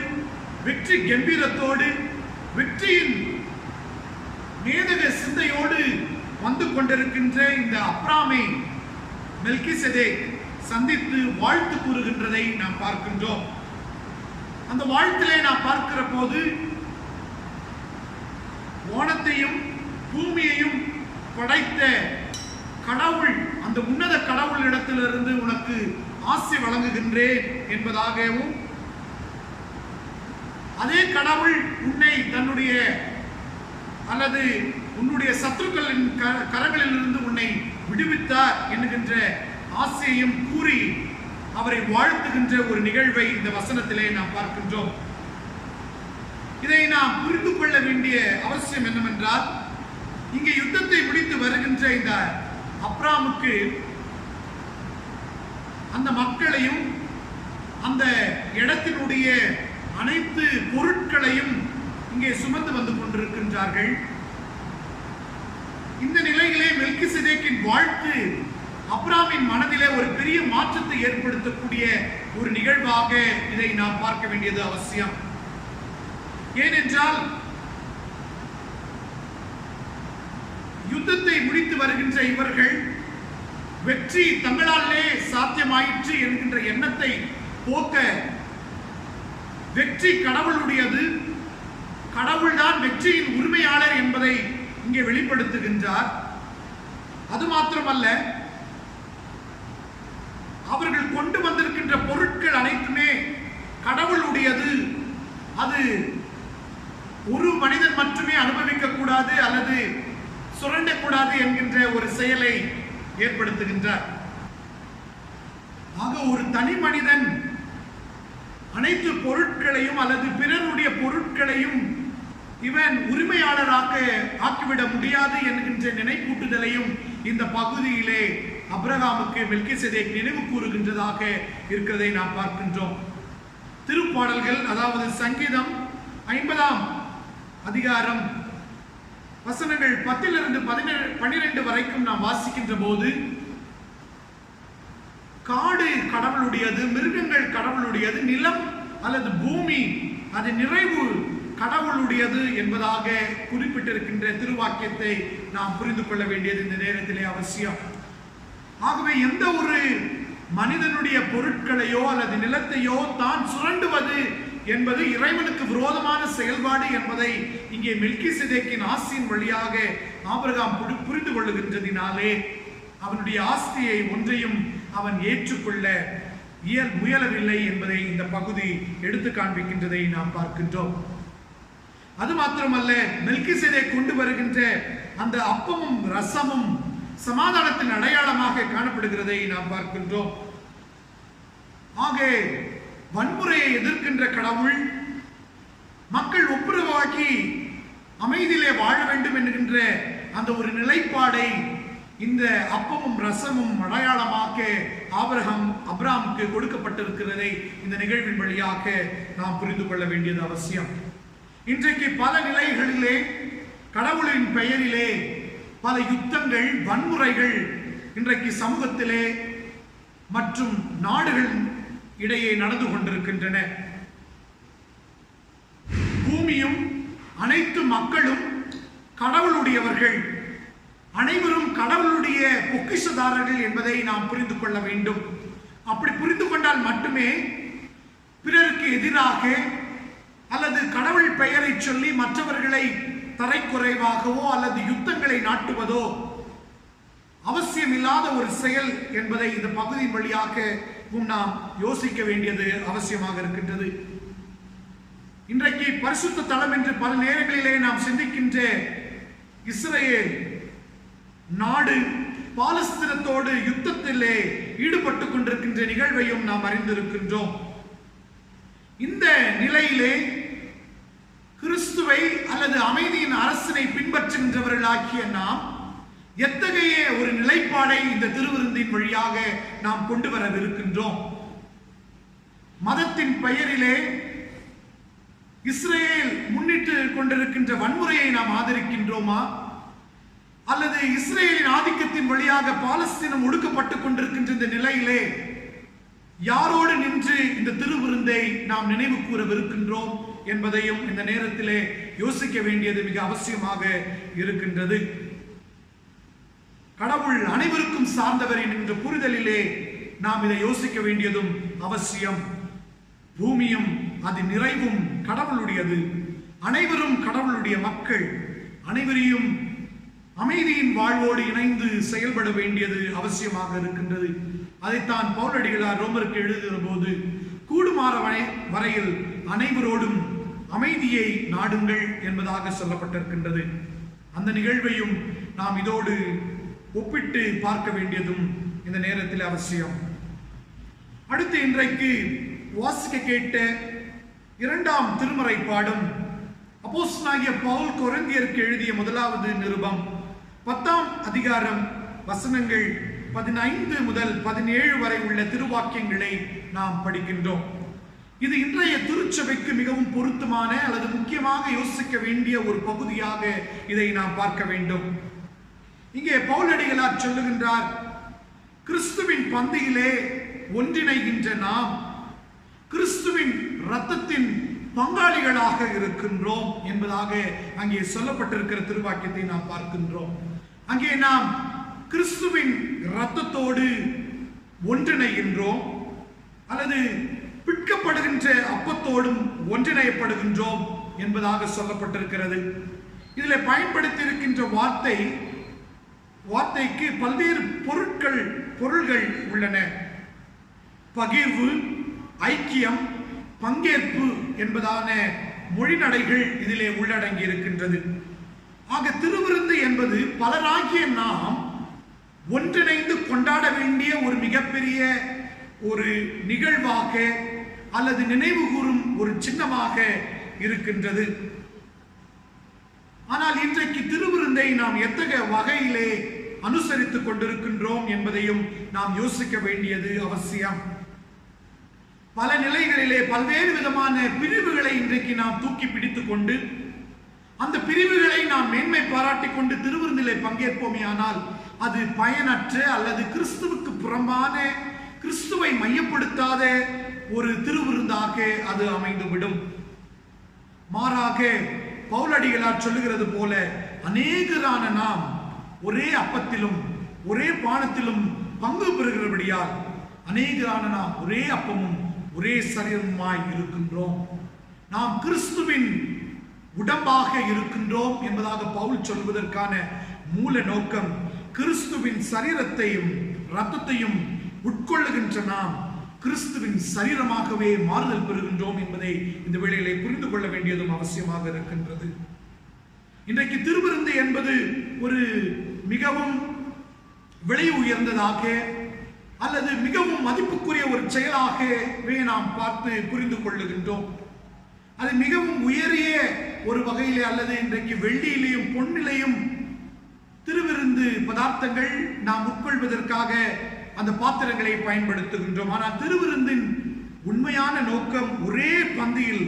வெற்றி கம்பீரத்தோடு, வெற்றியின் மேதக சிந்தையோடு வந்து கொண்டிருக்கின்ற இந்த அப்ராமை மெல்கிசேதேக் சந்தித்து வாழ்த்து கூறுகின்றதை நாம் பார்க்கின்றோம். அந்த வாழ்த்திலே நாம் பார்க்கிற போது வானத்தையும் பூமியையும் படைத்த கடவுள், அந்த உன்னத கடவுள் இடத்திலிருந்து உனக்கு ஆசை வழங்குகின்றேன் என்பதாகவும், அதே கடவுள் உன்னை தன்னுடைய அல்லது உன்னுடைய சத்துருக்களின் கரங்களிலிருந்து உன்னை விடுவித்தார் என்கின்ற ஆசையையும் கூறி அவரை வாழ்த்துகின்ற ஒரு நிகழ்வை இந்த வசனத்திலே நாம் பார்க்கின்றோம். இதை நாம் புரிந்து கொள்ள வேண்டிய அவசியம் என்னவென்றால், இங்கே யுத்தத்தை முடித்து வருகின்ற இந்த அப்ராமுக்கு அந்த மக்களையும் அந்த இடத்தினுடைய அனைத்து பொருட்களையும் இங்கே சுமந்து வந்து கொண்டிருக்கின்றார்கள். இந்த நிலையிலே மெல்கிசேதேக்கின் வாழ்த்து அப்ராமின் மனதிலே ஒரு பெரிய மாற்றத்தை ஏற்படுத்தக்கூடிய ஒரு நிகழ்வாக இதை நாம் பார்க்க வேண்டியது அவசியம். ஏனென்றால் யுத்தத்தை முடித்து வருகின்ற இவர்கள் வெற்றி தங்களாலே சாத்தியமாயிற்று என்கின்ற எண்ணத்தை போக்க, வெற்றி கடவுளுடையது, கடவுள்தான் வெற்றியின் உரிமையாளர் என்பதை இங்கே வெளிப்படுத்துகின்றார். அது மாத்திரமல்ல, அவர்கள் கொண்டு வந்திருக்கின்ற பொருட்கள் அனைத்துமே கடவுளுடையது, அது ஒரு மனிதன் மட்டுமே அனுபவிக்க கூடாது அல்லது சுரண்டக்கூடாது என்கின்ற ஒரு செயலை ஏற்படுத்துகின்றார். ஆக ஒரு தனி மனிதன் அனைத்து பொருட்களையும் அல்லது பிறருடைய பொருட்களையும் இவன் உரிமையாளராக ஆக்கிவிட முடியாது என்கின்ற நினைப்பூட்டுதலையும் இந்த பகுதியிலே அப்ரகாமுக்கு மெல்கிசேதேக் நினைவு கூறுகின்றதாக இருக்கிறதை நாம் பார்க்கின்றோம். திருப்பாடல்கள், அதாவது சங்கீதம் 50ஆம் அதிகாரம் வசனங்கள் 10 12 வரைக்கும் நாம் வாசிக்கின்ற போது, காடு கடவுளுடையது, மிருகங்கள் கடவுளுடையது, நிலம் அல்லது பூமி அது நிறைவு கடவுளுடையது என்பதாக குறிப்பிட்டிருக்கின்ற திருவாக்கியத்தை நாம் புரிந்து கொள்ள வேண்டியது இந்த நேரத்திலே அவசியம். ஆகவே எந்த ஒரு மனிதனுடைய பொருட்களையோ அல்லது நிலத்தையோ தான் சுரண்டுவது என்பது இறைவனுக்கு விரோதமான செயல்பாடு என்பதை இங்கே மெல்கிசேதேக்கின் ஆஸ்தியின் வழியாக ஆபிரகாம் புரிந்து கொள்ளுகின்றதினாலே அவனுடைய ஆஸ்தியை ஒன்றையும் அவன் ஏற்றுக்கொள்ள முயலவில்லை என்பதை இந்த பகுதி எடுத்து காண்பிக்கின்றதை நாம் பார்க்கின்றோம். அது மாத்திரமல்ல, மெல்கிசேதேக் கொண்டு வருகின்ற அந்த அப்பமும் ரசமும் சமாதானத்தின் அடையாளமாக காணப்படுகிறதை நாம் பார்க்கின்றோம். ஆக வன்முறையை எதிர்க்கின்ற கடவுள் மக்கள் ஒப்புரவாக்கி அமைதியிலே வாழ வேண்டும் என்கின்ற அந்த ஒரு நிலைப்பாடை இந்த அப்பமும் ரசமும் அடையாளமாக அப்ராமுக்கு கொடுக்கப்பட்டிருக்கிறதை இந்த நிகழ்வின் வழியாக நாம் புரிந்து கொள்ள வேண்டியது அவசியம். இன்றைக்கு பல நிலைகளிலே கடவுளின் பெயரிலே பல யுத்தங்கள், வன்முறைகள் இன்றைக்கு சமூகத்திலே மற்றும் நாடுகள் இடையே நடந்து கொண்டிருக்கின்றன. பூமியும் அனைத்து மக்களும் கடவுளுடையவர்கள், அனைவரும் கடவுளுடைய பொக்கிஷதாரர்கள் என்பதை நாம் புரிந்து கொள்ள வேண்டும். அப்படி புரிந்து கொண்டால் மட்டுமே பிறருக்கு எதிராக அல்லது கடவுள் பெயரை சொல்லி மற்றவர்களை தரைக்குறைவாகவோ அல்லது யுத்தங்களை நாட்டுவதோ அவசியமில்லாத ஒரு செயல் என்பதை இந்த பகுதியின் வழியாக நாம் யோசிக்க வேண்டியது அவசியமாக இருக்கின்றது. இன்றைக்கு பரிசுத்த தலம் என்று பல நேரங்களிலே நாம் சிந்திக்கின்ற இஸ்ரேல் நாடு பாலஸ்தீனத்தோடு யுத்தத்திலே ஈடுபட்டு கொண்டிருக்கின்ற நிகழ்வையும் நாம் அறிந்திருக்கின்றோம். இந்த நிலையிலே கிறிஸ்துவை அல்லது அமைதியின் அரசனை பின்பற்றுகின்றவர்களாகிய நாம் எத்தகைய ஒரு நிலைப்பாடை இந்த திருவிருந்தின் வழியாக நாம் கொண்டு வரவிருக்கின்றோம்? மதத்தின் பெயரிலே இஸ்ரேல் முன்னிட்டு கொண்டிருக்கின்ற வன்முறையை நாம் ஆதரிக்கின்றோமா, அல்லது இஸ்ரேலின் ஆதிக்கத்தின் வழியாக பாலஸ்தீனம் ஒடுக்கப்பட்டுக் கொண்டிருக்கின்ற இந்த நிலையிலே யாரோடு நின்று இந்த திருவிருந்தை நாம் நினைவு கூறவிருக்கின்றோம் என்பதையும் இந்த நேரத்திலே யோசிக்க வேண்டியது மிக அவசியமாக இருக்கின்றது. கடவுள் அனைவருக்கும் சார்ந்தவர் என்கின்ற புரிதலிலே நாம் இதை யோசிக்க வேண்டியதும் அவசியம். பூமியும் அது நிறைவும் கடவுளுடையது, அனைவரும் கடவுளுடைய மக்கள், அனைவரையும் அமைதியின் வாழ்வோடு இணைந்து செயல்பட வேண்டியது அவசியமாக இருக்கின்றது. அதைத்தான் பவுலடிகளார் ரோமருக்கு எழுதுகிற போது கூடுமாற வரையில் அனைவரோடும் அமைதியை நாடுங்கள் என்பதாக சொல்லப்பட்டிருக்கின்றது. அந்த நிகழ்வையும் நாம் இதோடு ஒப்பிட்டு பார்க்க வேண்டியதும் இந்த நேரத்தில் அவசியம். அடுத்து இன்றைக்கு வாசிக்க கேட்ட 2ஆம் திருமறை பாடம் அப்போஸ்தலனாகிய பவுல் கொரிந்தியருக்கு எழுதிய 1வது நிருபம் 10ஆம் அதிகாரம் வசனங்கள் 15 முதல் 17 வரை உள்ள திருவாக்கியங்களை நாம் படிக்கின்றோம். இது இன்றைய திருச்சபைக்கு மிகவும் பொருத்தமான அல்லது முக்கியமாக யோசிக்க வேண்டிய ஒரு பகுதியாக இதை நாம் பார்க்க வேண்டும். இங்கே பவுலடிகளார் சொல்லுகின்றார், கிறிஸ்துவின் பந்தியிலே ஒன்றிணைகின்ற நாம் கிறிஸ்துவின் இரத்தத்தின் பங்காளிகளாக இருக்கின்றோம் என்பதாக அங்கே சொல்லப்பட்டிருக்கிற திருவாக்கியத்தை நாம் பார்க்கின்றோம். அங்கே நாம் கிறிஸ்துவின் இரத்தத்தோடு ஒன்றிணைகின்றோம் அல்லது பிற்கப்படுகின்ற அப்பத்தோடும் ஒன்றிணையப்படுகின்றோம் என்பதாக சொல்லப்பட்டிருக்கிறது. இதில் பயன்படுத்தியிருக்கின்ற வார்த்தைக்கு பல்வேறு பொருள்கள் உள்ளன. பகிர்வு, ஐக்கியம், பங்கேற்பு என்பதான மொழிநடைகள் இதிலே உள்ளடங்கி இருக்கின்றது. ஆக திருவிருந்து என்பது பலராகிய நாம் ஒன்றிணைந்து கொண்டாட வேண்டிய ஒரு மிகப்பெரிய ஒரு நிகழ்வாக அல்லது நினைவு கூறும் ஒரு சின்னமாக இருக்கின்றது. ஆனால் இன்றைக்கு திருவிருந்தை நாம் எத்தகைய வகையிலே அனுசரித்துக் கொண்டிருக்கின்றோம் என்பதையும் நாம் யோசிக்க வேண்டியது அவசியம். பல நிலைகளிலே பல்வேறு விதமான பிரிவுகளை இன்றைக்கு நாம் தூக்கி பிடித்துக் கொண்டு அந்த பிரிவுகளை நாம் மேன்மை பாராட்டிக் கொண்டு திருவிருந்திலே பங்கேற்போமே, ஆனால் அது பயனற்ற அல்லது கிறிஸ்துவுக்கு புறம்பான, கிறிஸ்துவை மையப்படுத்தாத ஒரு திருவிருந்தாக அது அமைந்துவிடும். மாறாக பவுலடிகளார் சொல்லுகிறது போல, அநேகரான நாம் ஒரே அப்பத்திலும் ஒரே பானத்திலும் பங்கு பெறுகிறபடியால் அநேகரான நாம் ஒரே அப்பமும் ஒரே சரீரமாய் இருக்கின்றோம். நாம் கிறிஸ்துவின் உடம்பாக இருக்கின்றோம் என்பதாக பவுல் சொல்வதற்கான மூல நோக்கம், கிறிஸ்துவின் சரீரத்தையும் இரத்தத்தையும் உட்கொள்ளுகின்ற நாம் கிறிஸ்துவின் சரீரமாகவே மாறுதல் பெறுகின்றோம் என்பதை இந்த வேளையிலே புரிந்து கொள்ள வேண்டியதும் அவசியமாக இருக்கின்றது. இன்றைக்கு திருவிருந்து என்பது ஒரு மிகவும் விலை உயர்ந்ததாக அல்லது மிகவும் மதிப்புக்குரிய ஒரு செயலாகவே நாம் பார்த்து புரிந்து கொள்ளுகின்றோம். அது மிகவும் உயரிய ஒரு வகையிலே அல்லது இன்றைக்கு வெள்ளியிலேயும் பொன்னிலையும் திருவிருந்து பதார்த்தங்கள் நாம் உட்கொள்வதற்காக அந்த பாத்திரங்களை பயன்படுத்துகின்றோம். ஆனால் திருவிருந்தின் உண்மையான நோக்கம் ஒரே பந்தியில்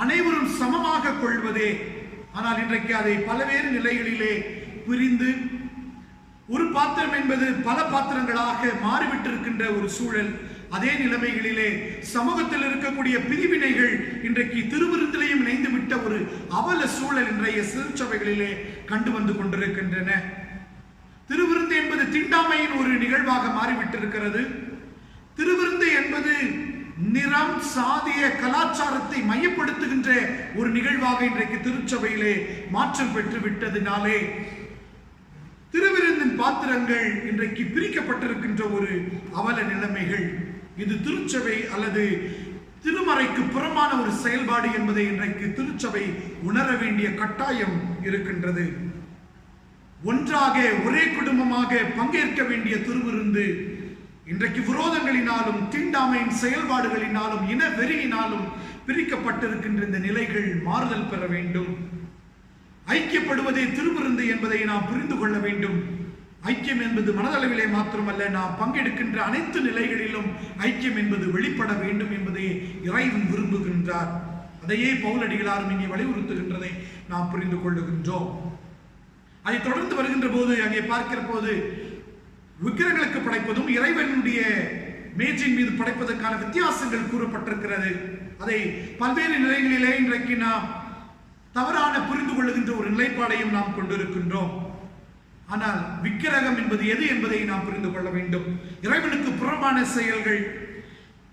அனைவரும் சமமாக கொள்வதே. ஆனால் இன்றைக்கு அதை பல்வேறு நிலைகளிலே பிரிந்து ஒரு பாத்திரம் என்பது பல பாத்திரங்களாக மாறிவிட்டிருக்கின்ற ஒரு சூழல். அதே நிலைமைகளிலே சமூகத்தில் இருக்கக்கூடிய பிரிவினைகள் இன்றைக்கு திருவிருந்திலையும் இணைந்து விட்ட ஒரு அவல சூழல் இன்றைய சிறுசபைகளிலே கண்டு வந்து கொண்டிருக்கின்றன. திருவிருந்து என்பது தீண்டாமையின் ஒரு நிகழ்வாக மாறிவிட்டிருக்கிறது. திருவிருந்து என்பது நிறம், சாதிய, கலாச்சாரத்தை மையப்படுத்துகின்ற ஒரு நிகழ்வாக இன்றைக்கு திருச்சபையிலே மாற்றம் பெற்று விட்டதினாலே திருவிருந்தின் பாத்திரங்கள் இன்றைக்கு பிரிக்கப்பட்டிருக்கின்ற ஒரு அவல நிலைமைகள். இது திருச்சபை அல்லது திருமறைக்கு புறமான ஒரு செயல்பாடு என்பதை இன்றைக்கு திருச்சபை உணர வேண்டிய கட்டாயம் இருக்கின்றது. ஒன்றாக ஒரே குடும்பமாக பங்கேற்க வேண்டிய திருவிருந்து இன்றைக்கு விரோதங்களினாலும் தீண்டாமையின் செயல்பாடுகளினாலும் இன வெறியினாலும் பிரிக்கப்பட்டிருக்கின்ற இந்த நிலைகள் மாறுதல் பெற வேண்டும். ஐக்கியப்படுவதே திருவிருந்து என்பதை நாம் புரிந்து கொள்ள வேண்டும். ஐக்கியம் என்பது மனதளவிலே மாத்திரமல்ல, நாம் பங்கெடுக்கின்ற அனைத்து நிலைகளிலும் ஐக்கியம் என்பது வெளிப்பட வேண்டும் என்பதை இறைவன் விரும்புகின்றார். அதையே பவுலடிகளாரும் இங்கே வலியுறுத்துகின்றதை நாம் புரிந்து கொள்ளுகின்றோம். அதை தொடர்ந்து வருகின்ற போது அங்கே பார்க்கிற போது விக்கிரங்களுக்கு படைப்பதும் இறைவனுடைய மேஜையின் மீது படைப்பதற்கான வித்தியாசங்கள் கூறப்பட்டிருக்கிறது. அதை பல்வேறு நிலைகளிலே இன்றைக்கு நாம் தவறான புரிந்து கொள்ளுகின்ற ஒரு நிலைப்பாடையும் நாம் கொண்டிருக்கின்றோம். ஆனால் விக்கிரகம் என்பது எது என்பதை நாம் புரிந்து கொள்ள வேண்டும். இறைவனுக்கு புறம்பான செயல்கள்,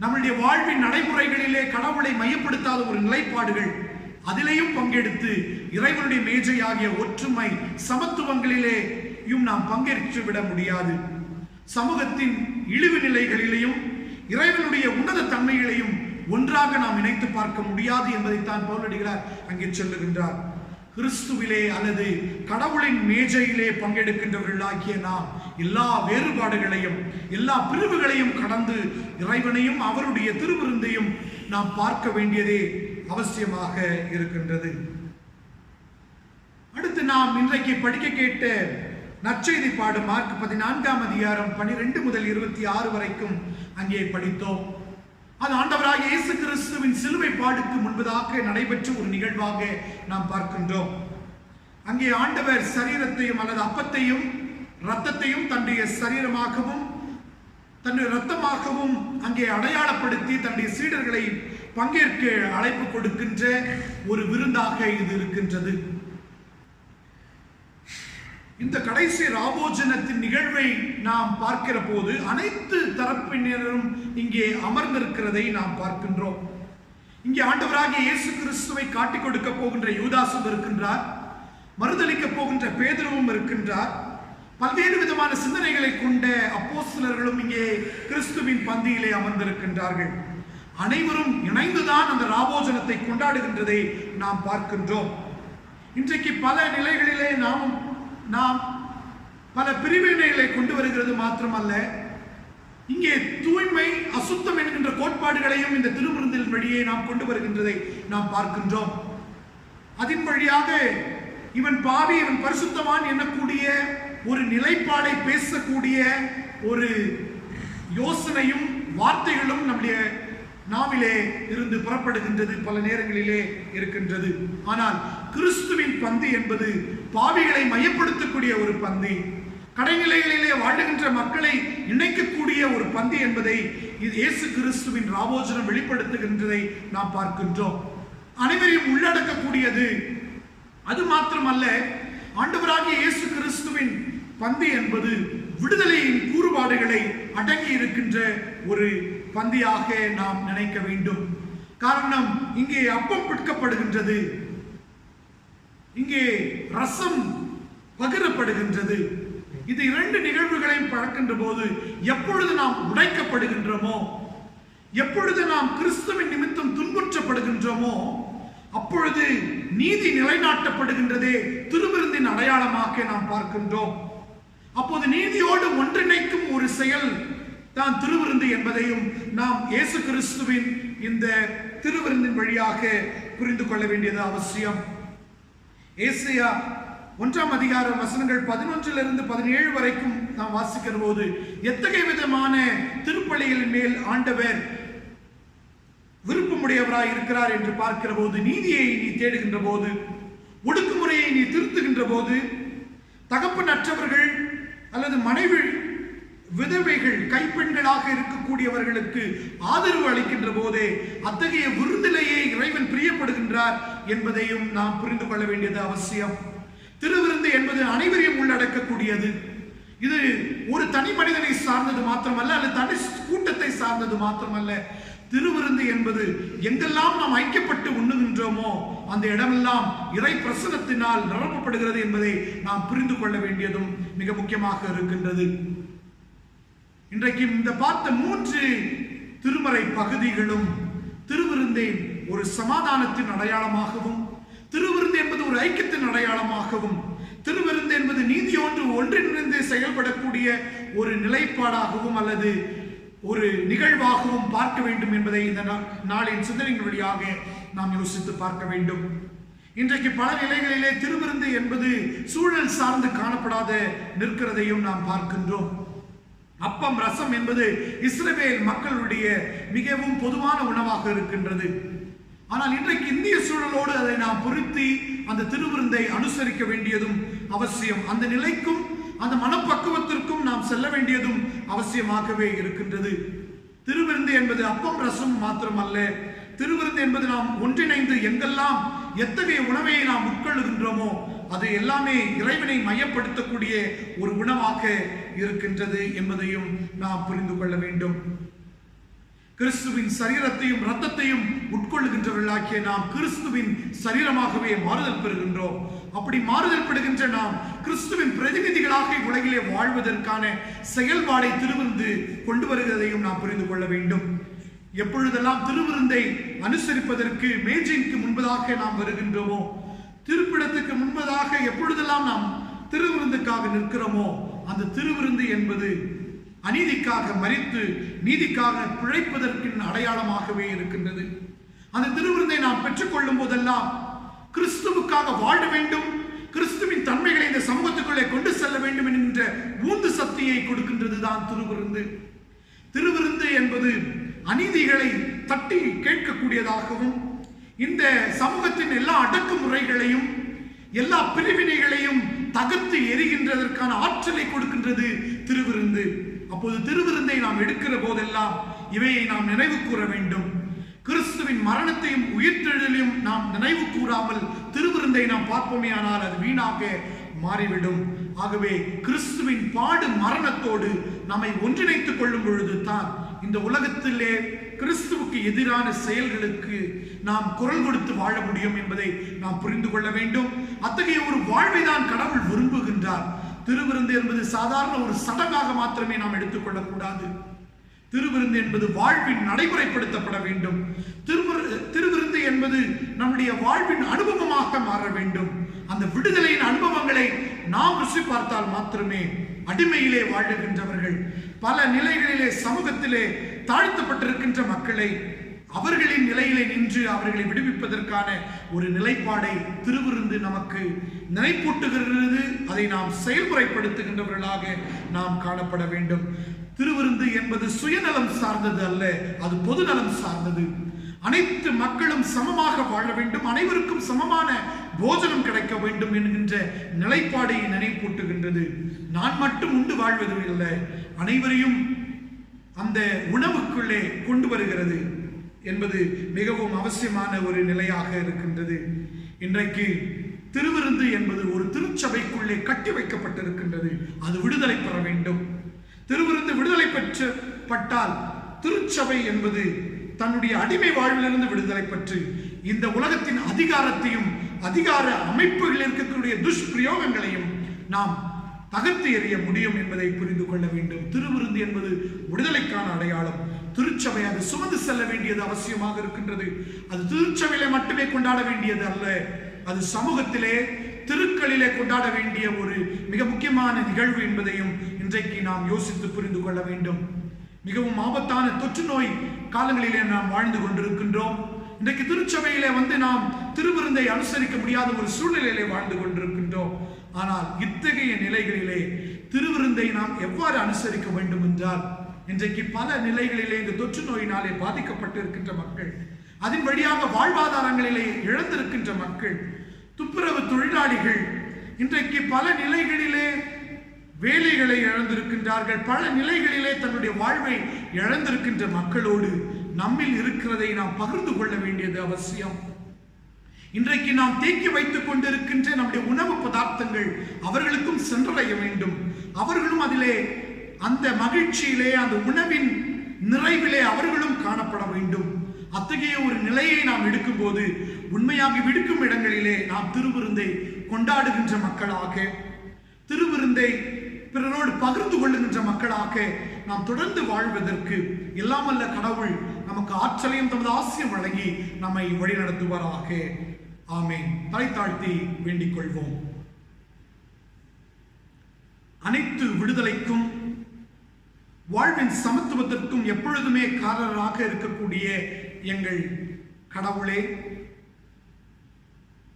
நம்முடைய வாழ்வின் நடைமுறைகளிலே கடவுளை மையப்படுத்தாத ஒரு நிலைப்பாடுகள், அதிலேயும் பங்கெடுத்து இறைவனுடைய மேஜை ஆகிய ஒற்றுமை சமத்துவங்களிலேயும் நாம் பங்கேற்று விட முடியாது. சமூகத்தின் இழிவு நிலைகளிலேயும் இறைவனுடைய உன்னத தன்மைகளையும் ஒன்றாக நாம் இணைத்து பார்க்க முடியாது என்பதைத்தான் பவுலடிகளார் அங்கே சொல்லுகின்றார். கிறிஸ்துவிலே அல்லது கடவுளின் மேஜையிலே பங்கெடுக்கின்றவர்களாகிய நாம் எல்லா வேறுபாடுகளையும் எல்லா பிரிவுகளையும் கடந்து இறைவனையும் அவருடைய திருவிருந்தையும் நாம் பார்க்க வேண்டியதே அவசியமாக இருக்கின்றது. அடுத்து நாம் இன்றைக்கு படிக்க கேட்ட நற்செய்தி பாடு மார்க் 14ஆம் அதிகாரம் 12 முதல் 26 வரைக்கும் அங்கே படித்தோம். அது ஆண்டவராகிய இயேசு கிறிஸ்துவின் சிலுவை பாடுக்கு முன்பதாக நடைபெற்ற ஒரு நிகழ்வாக நாம் பார்க்கின்றோம். அங்கே ஆண்டவர் சரீரத்தையும் அல்லது அப்பத்தையும் இரத்தத்தையும் தன்னுடைய சரீரமாகவும் தன்னுடைய இரத்தமாகவும் அங்கே அடையாளப்படுத்தி தன்னுடைய சீடர்களை பங்கேற்க அழைப்பு கொடுக்கின்ற ஒரு விருந்தாக இது இருக்கின்றது. இந்த கடைசி ராபோஜனத்தின் நிகழ்வை நாம் பார்க்கிற போது அனைத்து தரப்பினரும் இங்கே அமர்ந்திருக்கிறதை நாம் பார்க்கின்றோம். இங்கே ஆண்டவராகிய இயேசு கிறிஸ்துவை காட்டிக் கொடுக்க போகின்ற யூதாசும் இருக்கின்றார், மறுதலிக்க போகின்ற பேதுருவும் இருக்கின்றார். பல்வேறு விதமான சிந்தனைகளை கொண்ட அப்போஸ்தலர்களும் இங்கே கிறிஸ்துவின் பந்தியிலே அமர்ந்திருக்கின்றார்கள். அனைவரும் இணைந்துதான் அந்த ராபோஜனத்தை கொண்டாடுகின்றதை நாம் பார்க்கின்றோம். இன்றைக்கு பல நிலைகளிலே நாம் பல பிரிவினைகளை கொண்டு வருகிறது மாத்திரமல்ல, இங்கே தூய்மை அசுத்தம் என்கின்ற கோட்பாடுகளையும் இந்த திருவிருந்தின் வழியே நாம் கொண்டு வருகின்றதை நாம் பார்க்கின்றோம். அதன் வழியாக இவன் பாவி இவன் பரிசுத்தவான் எண்ணக்கூடிய ஒரு நிலைப்பாடை பேசக்கூடிய ஒரு யோசனையும் வார்த்தைகளும் நம்முடைய நாவிலே இருந்து புறப்படுகின்றது, பல நேரங்களிலே இருக்கின்றது. ஆனால் கிறிஸ்துவின் பந்தி என்பது பாவிகளை மையப்படுத்தக்கூடிய ஒரு பந்தி, கடைநிலைகளிலே வாழுகின்ற மக்களை இணைக்கக்கூடிய ஒரு பந்தி என்பதை இயேசு கிறிஸ்துவின் ராபோஜனம் வெளிப்படுத்துகின்றதை நாம் பார்க்கின்றோம். அனைவரையும் உள்ளடக்கக்கூடியது. அது மாத்திரமல்ல, ஆண்டவராகிய இயேசு கிறிஸ்துவின் பந்தி என்பது விடுதலையின் கூறுபாடுகளை அடங்கி இருக்கின்ற ஒரு பந்தியாக நாம் நினைக்க வேண்டும். காரணம், இங்கே அப்பம் பிற்கப்படுகின்றது, இங்கே ரசம் பகிரப்படுகின்றது. இது இரண்டு நிகழ்வுகளையும் பார்க்கின்ற போது எப்பொழுது நாம் உடைக்கப்படுகின்றோமோ, எப்பொழுது நாம் கிறிஸ்துவின் நிமித்தம் துன்புற்றப்படுகின்றோமோ, அப்பொழுது நீதி நிலைநாட்டப்படுகின்றதே திருவிருந்தின் அடையாளமாக நாம் பார்க்கின்றோம். அப்போது நீதியோடு ஒன்றிணைக்கும் ஒரு செயல் தான் திருவிருந்து என்பதையும் நாம் இயேசு கிறிஸ்துவின் இந்த திருவிருந்தின் வழியாக புரிந்து கொள்ள வேண்டியது அவசியம். ஏசாயா 1ஆம் அதிகாரம் வசனங்கள் 11 to 17 வரைக்கும் நாம் வாசிக்கிற போது எத்தகைய விதமான திருப்பலிகளின் மேல் ஆண்டவர் விருப்பமுடையவராய் இருக்கிறார் என்று பார்க்கிற போது, நீதியை நீ தேடுகின்ற போது, ஒடுக்குமுறையை நீ திருத்துகின்ற போது, தகப்பனற்றவர்கள் அல்லது மனைவி விதவைகள் கைப்பெண்களாக இருக்கக்கூடியவர்களுக்கு ஆதரவு அளிக்கின்ற போதே அத்தகைய விருந்திலேயே இறைவன் பிரியப்படுகின்றார் என்பதையும் நாம் புரிந்து கொள்ள வேண்டியது அவசியம். திருவிருந்து என்பது அனைவரையும் உள்ளடக்கக்கூடியது. இது ஒரு தனி மனிதனை சார்ந்தது மாத்திரமல்ல, அல்லது தனி கூட்டத்தை சார்ந்தது மாத்திரமல்ல. திருவிருந்து என்பது எங்கெல்லாம் நாம் ஐக்கியப்பட்டு உண்ணுகின்றோமோ அந்த இடமெல்லாம் இறை பிரசன்னத்தினால் நிரப்பப்படுகிறது என்பதை நாம் புரிந்து கொள்ள வேண்டியதும் மிக முக்கியமாக இருக்கின்றது. இன்றைக்கு இந்த பார்த்த 3 திருமறை பகுதிகளும் திருவிருந்தை ஒரு சமாதானத்தின் அடையாளமாகவும், திருவிருந்து என்பது ஒரு ஐக்கியத்தின் அடையாளமாகவும், திருவிருந்து என்பது நீதியோடு ஒன்றிணைந்து செயல்படக்கூடிய ஒரு நிலைப்பாடாகவும் அல்லது ஒரு நிகழ்வாகவும் பார்க்க வேண்டும் என்பதை இந்த நாளின் சிந்தனைகள் வழியாக நாம் யோசித்து பார்க்க வேண்டும். இன்றைக்கு பல நிலைகளிலே திருவிருந்து என்பது சூழல் சார்ந்து காணப்படாத நிற்கிறதையும் நாம் பார்க்கின்றோம். அப்பம் ரசம் என்பது இஸ்ரவேல் மக்களுடைய மிகவும் பொதுவான உணவாக இருக்கின்றது. ஆனால் இன்றைக்கு இந்திய சூழலோடு அதை நாம் பொருத்தி அந்த திருவிருந்தை அனுசரிக்க வேண்டியதும் அவசியம். அந்த நிலைக்கும் அந்த மனப்பக்குவத்திற்கும் நாம் செல்ல வேண்டியதும் அவசியமாகவே இருக்கின்றது. திருவிருந்து என்பது அப்பம் ரசம் மாத்திரமல்ல. திருவிருந்து என்பது நாம் ஒன்றிணைந்து எங்கெல்லாம் எத்தகைய உணவை நாம் உட்கொள்ளுகின்றோமோ அது எல்லாமே இறைவனை மையப்படுத்தக்கூடிய ஒரு உணவாக இருக்கின்றது என்பதையும் நாம் புரிந்து கொள்ள வேண்டும். கிறிஸ்துவின் சரீரத்தையும் இரத்தத்தையும் உட்கொள்ளுகின்றவர்களாகிய நாம் கிறிஸ்துவின் சரீரமாகவே மாறுதல் பெறுகின்றோம். அப்படி மாறுதல் பெறுகின்ற நாம் கிறிஸ்துவின் பிரதிநிதிகளாக உலகிலே வாழ்வதற்கான செயல்பாடை திருவிருந்து கொண்டு வருகிறதையும் நாம் புரிந்து கொள்ள வேண்டும். எப்பொழுதெல்லாம் திருவிருந்தை அனுசரிப்பதற்கு மேஜைக்கு முன்பதாக நாம் வருகின்றோமோ, திருப்பிடத்துக்கு முன்பதாக எப்பொழுதெல்லாம் நாம் திருவிருந்துக்காக நிற்கிறோமோ, அந்த திருவிருந்து என்பது அநீதிக்காக மரித்து நீதிக்காக பிழைப்பதற்கு அடையாளமாகவே இருக்கின்றது. அந்த திருவிருந்தை நாம் பெற்றுக்கொள்ளும் போதெல்லாம் கிறிஸ்துவுக்காக வாழ வேண்டும், கிறிஸ்துவின் தன்மைகளை இந்த சமூகத்துக்குள்ளே கொண்டு செல்ல வேண்டும் என்கின்ற ஊந்து சக்தியை கொடுக்கின்றது தான் திருவிருந்து. திருவிருந்து என்பது அநீதிகளை தட்டி கேட்கக்கூடியதாகவும், இந்த சமூகத்தின் எல்லா அடக்குமுறைகளையும் எல்லா பிரிவினைகளையும் தகர்த்து எரிகின்றதற்கான ஆற்றலை கொடுக்கின்றது திருவிருந்து. அப்போது திருவிருந்தை நாம் எடுக்கிற போதெல்லாம் இவையை நாம் நினைவு கூற வேண்டும். கிறிஸ்துவின் மரணத்தையும் உயிர்த்தெழுதலையும் நாம் நினைவு கூறாமல் திருவிருந்தை நாம் பார்ப்போமே ஆனால் அது வீணாக மாறிவிடும். ஆகவே கிறிஸ்துவின் பாடு மரணத்தோடு நம்மை ஒன்றிணைத்துக் கொள்ளும் பொழுது தான் இந்த உலகத்திலே கிறிஸ்துவுக்கு எதிரான செயல்களுக்கு நாம் குரல் கொடுத்து வாழ முடியும் என்பதை நாம் புரிந்து கொள்ள வேண்டும். அத்தகைய ஒரு வாழ்வை தான் கடவுள் விரும்புகின்றார். திருவிருந்து என்பது சாதாரண ஒரு சடங்காக மாத்திரமே நாம் எடுத்துக்கொள்ளக்கூடாது. திருவிருந்து என்பது வாழ்வின் நடைமுறைப்படுத்தப்பட வேண்டும். திருவிருந்து என்பது நம்முடைய வாழ்வின் அனுபவமாக மாற வேண்டும். அந்த விடுதலையின் அனுபவங்களை நாம் ருசி பார்த்தால் மாத்திரமே அடிமையிலே வாழுகின்றவர்கள், பல நிலைகளிலே சமூகத்திலே தாழ்த்தப்பட்டிருக்கின்ற மக்களை அவர்களின் நிலையிலே நின்று அவர்களை விடுவிப்பதற்கான ஒரு நிலைப்பாடை திருவிருந்து நமக்கு நினைப்பூட்டுகிறது. அதை நாம் செயல்முறைப்படுத்துகின்றவர்களாக நாம் காணப்பட வேண்டும். திருவிருந்து என்பது சுயநலம் சார்ந்தது அல்ல, அது பொதுநலம் சார்ந்தது. அனைத்து மக்களும் சமமாக வாழ வேண்டும், அனைவருக்கும் சமமான போஜனம் கிடைக்க வேண்டும் என்கின்ற நிலைப்பாடை நினைப்பூட்டுகின்றது. நான் மட்டும் உண்டு வாழ்வது இல்லை, அனைவரையும் அந்த உணவுக்குள்ளே கொண்டு வருகிறது என்பது மிகவும் அவசியமான ஒரு நிலையாக இருக்கின்றது. இன்றைக்கு திருவிருந்து என்பது ஒரு திருச்சபைக்குள்ளே கட்டி வைக்கப்பட்டிருக்கின்றது. அது விடுதலை பெற வேண்டும். திருவிருந்து விடுதலை பெற்றப்பட்டால் திருச்சபை என்பது தன்னுடைய அடிமை வாழ்விலிருந்து விடுதலை பெற்று இந்த உலகத்தின் அதிகாரத்தையும் அதிகார அமைப்புகளில் இருக்கக்கூடிய துஷ்பிரயோகங்களையும் நாம் தகர்த்து எறிய முடியும் என்பதை புரிந்து கொள்ள வேண்டும். திருவிருந்து என்பது விடுதலைக்கான அடையாளம். திருச்சபை அது சுமந்து செல்ல வேண்டியது அவசியமாக இருக்கின்றது. அது திருச்சபையிலே மட்டுமே கொண்டாட வேண்டியது அல்ல, அது சமூகத்திலே திருக்களிலே கொண்டாட வேண்டிய ஒரு மிக முக்கியமான நிகழ்வு என்பதையும் இன்றைக்கு நாம் யோசித்து புரிந்து கொள்ள வேண்டும். மிகவும் ஆபத்தான தொற்று நோய் காலங்களிலே நாம் வாழ்ந்து கொண்டிருக்கின்றோம். இன்றைக்கு திருச்சபையிலே நாம் திருவிருந்தை அனுசரிக்க முடியாத ஒரு சூழ்நிலையிலே வாழ்ந்து கொண்டிருக்கின்றோம். ஆனால் இத்தகைய நிலைகளிலே திருவிருந்தை நாம் எவ்வாறு அனுசரிக்க வேண்டும் என்றால், இன்றைக்கு பல நிலைகளிலே இந்த தொற்று நோயினாலே பாதிக்கப்பட்டிருக்கின்ற மக்கள், அதன் வழியாக வாழ்வாதாரங்களிலே இழந்திருக்கின்ற மக்கள், துப்புரவு தொழிலாளிகள் இன்றைக்கு பல நிலைகளிலே வேலைகளை இழந்திருக்கின்றார்கள். பல நிலைகளிலே தன்னுடைய வாழ்வை இழந்திருக்கின்ற மக்களோடு நம்மில் இருக்கிறதை நாம் பகிர்ந்து கொள்ள வேண்டியது அவசியம். இன்றைக்கு நாம் தேக்கி வைத்துக் கொண்டிருக்கின்ற நம்முடைய உணவு பதார்த்தங்கள் அவர்களுக்கும் சென்றடைய வேண்டும். அவர்களும் அதிலே அந்த மகிழ்ச்சியிலே அந்த உணவின் நிறைவிலே அவர்களும் காணப்பட வேண்டும். அத்தகைய ஒரு நிலையை நாம் எடுக்கும் போது உண்மையாக விடுக்கும் இடங்களிலே நாம் திருவிருந்தை கொண்டாடுகின்ற மக்களாக, திருவிருந்தை பிறரோடு பகிர்ந்து கொள்ளுகின்ற மக்களாக நாம் தொடர்ந்து வாழ்வதற்கு எல்லாம் வல்ல கடவுள் நமக்கு ஆற்றலையும் தமது ஆசியம் வழங்கி நம்மை வழிநடத்துவாராக. ஆமென். தலை தாழ்த்தி வேண்டிக் கொள்வோம். அனைத்து விடுதலைக்கும் வாழ்வின் சமத்துவத்திற்கும் எப்பொழுதுமே காரணராக இருக்கக்கூடிய எங்கள் கடவுளே,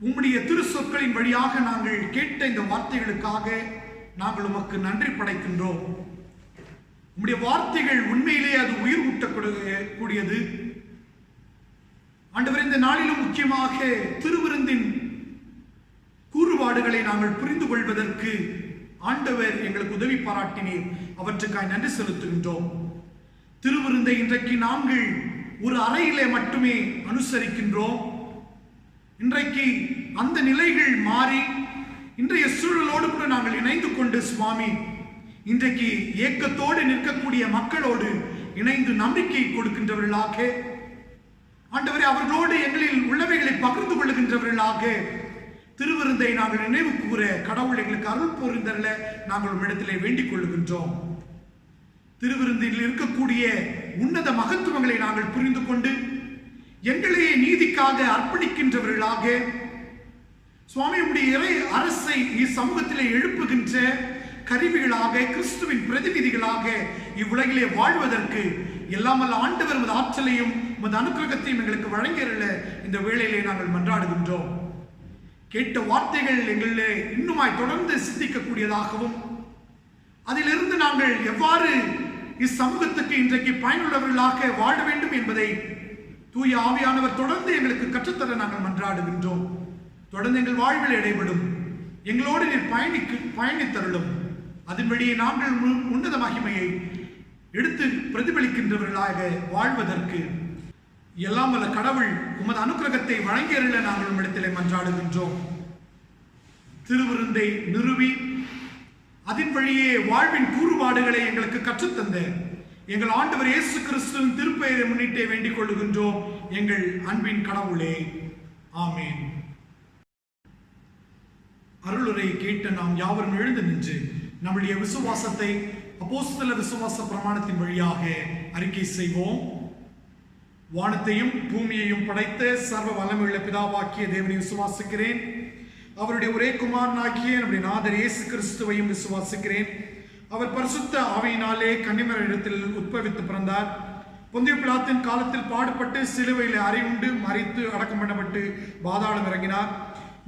உம்முடைய திருச்சொற்களின் வழியாக நாங்கள் கேட்ட இந்த வார்த்தைகளுக்காக நாங்கள் உமக்கு நன்றி படைக்கின்றோம். உம்முடைய வார்த்தைகள் உண்மையிலே அது உயிர் ஊட்டக்கூடியது. ஆண்டவர், இந்த நாளிலும் முக்கியமாக திருவிருந்தின் கூறுபாடுகளை நாங்கள் புரிந்து கொள்வதற்கு ஆண்டவர் எங்களுக்கு உதவி பாராட்டினீர். அவற்றுக்காய் நன்றி செலுத்துகின்றோம். திருவிருந்தை இன்றைக்கு நாங்கள் ஒரு அறையிலே மட்டுமே அனுசரிக்கின்றோம். இன்றைக்கு அந்த நிலைகள் மாறி இன்றைய சூழலோடு கூட நாங்கள் இணைந்து கொண்டு சுவாமி, இன்றைக்கு ஏக்கத்தோடு நிற்கக்கூடிய மக்களோடு இணைந்து நம்பிக்கை கொடுக்கின்றவர்களாக, ஆண்டவரே அவர்களோடு எங்களில் உள்ளவைகளை பகிர்ந்து கொள்ளுகின்றவர்களாக திருவிருந்தை நாங்கள் நினைவு கூற கடவுள் எங்களுக்கு அருள் புரிந்தல்ல நாங்கள் உம்மிடத்திலே வேண்டிக் கொள்ளுகின்றோம். திருவிருந்தில் இருக்கக்கூடிய உன்னத மகத்துவங்களை நாங்கள் புரிந்து கொண்டு எங்களையே நீதிக்காக அர்ப்பணிக்கின்றவர்களாக சுவாமி உடைய இறை அரசை இச்சமூகத்திலே எழுப்புகின்ற கருவிகளாக, கிறிஸ்துவின் பிரதிநிதிகளாக இவ்வுலகிலே வாழ்வதற்கு எல்லாம் வல்ல ஆண்டவர் உமது ஆற்றலையும் உமது அனுக்கிரகத்தையும் எங்களுக்கு வழங்கியருள இந்த வேளையிலே நாங்கள் மன்றாடுகின்றோம். கேட்ட வார்த்தைகள் எங்களிலே இன்னுமாய் தொடர்ந்து சிந்திக்கக்கூடியதாகவும், அதிலிருந்து நாங்கள் எவ்வாறு இச்சமூகத்துக்கு இன்றைக்கு பயனுள்ளவர்களாக வாழ வேண்டும் என்பதை தூய ஆவியானவர் தொடர்ந்து எங்களுக்கு கற்றுத்தர நாங்கள் மன்றாடுகின்றோம். தொடர்ந்து எங்கள் வாழ்வில் இடைபடும், எங்களோடு நீர் பயணித்தருளும். அதன் வழியே நாங்கள் உன்னத மகிமையை எடுத்து பிரதிபலிக்கின்றவர்களாக வாழ்வதற்கு எல்லாம் வல்ல கடவுள் உமது அனுக்கிரகத்தை வழங்கியருள நாங்கள் உம்மிடத்திலே மன்றாடுகின்றோம். திருவிருந்தை நிறுவி அதன் வழியே வாழ்வின் கூறுபாடுகளை எங்களுக்கு கற்றுத்தந்த எங்கள் ஆண்டவர் இயேசு கிறிஸ்துவின் திருப்பெயரை முன்னிட்டே வேண்டிக் கொள்ளுகின்றோம் எங்கள் அன்பின் கடவுளே. ஆமேன். அருளுரை கேட்ட நாம் யாவரும் எழுந்து நின்று நம்முடைய விசுவாசத்தை அப்போஸ்தல விசுவாச பிரமாணத்தின் வழியாக அறிக்கை செய்வோம். வானத்தையும் பூமியையும் படைத்த சர்வ வல்லமையுள்ள பிதாவாக்கிய தேவனை விசுவாசிக்கிறேன். அவருடைய ஒரே குமாரனாகிய நம்முடைய நாதர் இயேசு கிறிஸ்துவையும் விசுவாசிக்கிறேன். அவர் பரிசுத்த ஆவியினாலே கன்னிமரிடத்தில் உட்பவித்து பிறந்தார். பொந்திய பிலாத்தின் காலத்தில் பாடுபட்டு சிலுவையில் அறையுண்டு மரித்து அடக்கம் பண்ணப்பட்டு பாதாளம் இறங்கினார்.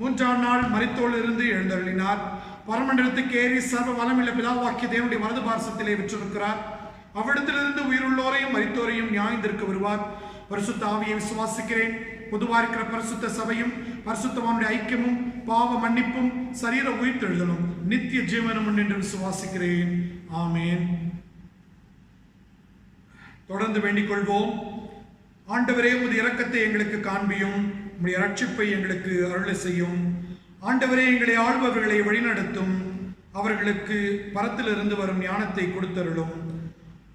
3ஆம் நாள் மரித்தோரிலிருந்து எழுந்தருளினார். பரமண்டலத்துக்கு ஏறி சர்வ வளமுள்ள பிதாவாக்கிய தேவனுடைய வலது பார்சத்திலே விற்றிருக்கிறார். அவ்விடத்திலிருந்து உயிருள்ளோரையும் மரித்தோரையும் நியாயந்திருக்க வருவார். பரிசுத்த ஆவியை விசுவாசிக்கிறேன். பொதுவாக இருக்கிற பரிசுத்த சபையும் பரிசுத்தவானுடைய ஐக்கியமும் பாவ மன்னிப்பும் சரீர உயிர்த்தெழுதலும் நித்திய ஜீவனும் என்று விசுவாசிக்கிறேன். ஆமேன். தொடர்ந்து வேண்டிக் கொள்வோம். ஆண்டவரே, உமது இரக்கத்தை எங்களுக்கு காண்பியும், உம்முடைய ரட்சிப்பை எங்களுக்கு அருளை செய்யும். ஆண்டவரே, எங்களை ஆள்பவர்களை வழிநடத்தும், அவர்களுக்கு பரத்திலிருந்து வரும் ஞானத்தை கொடுத்தருளும்.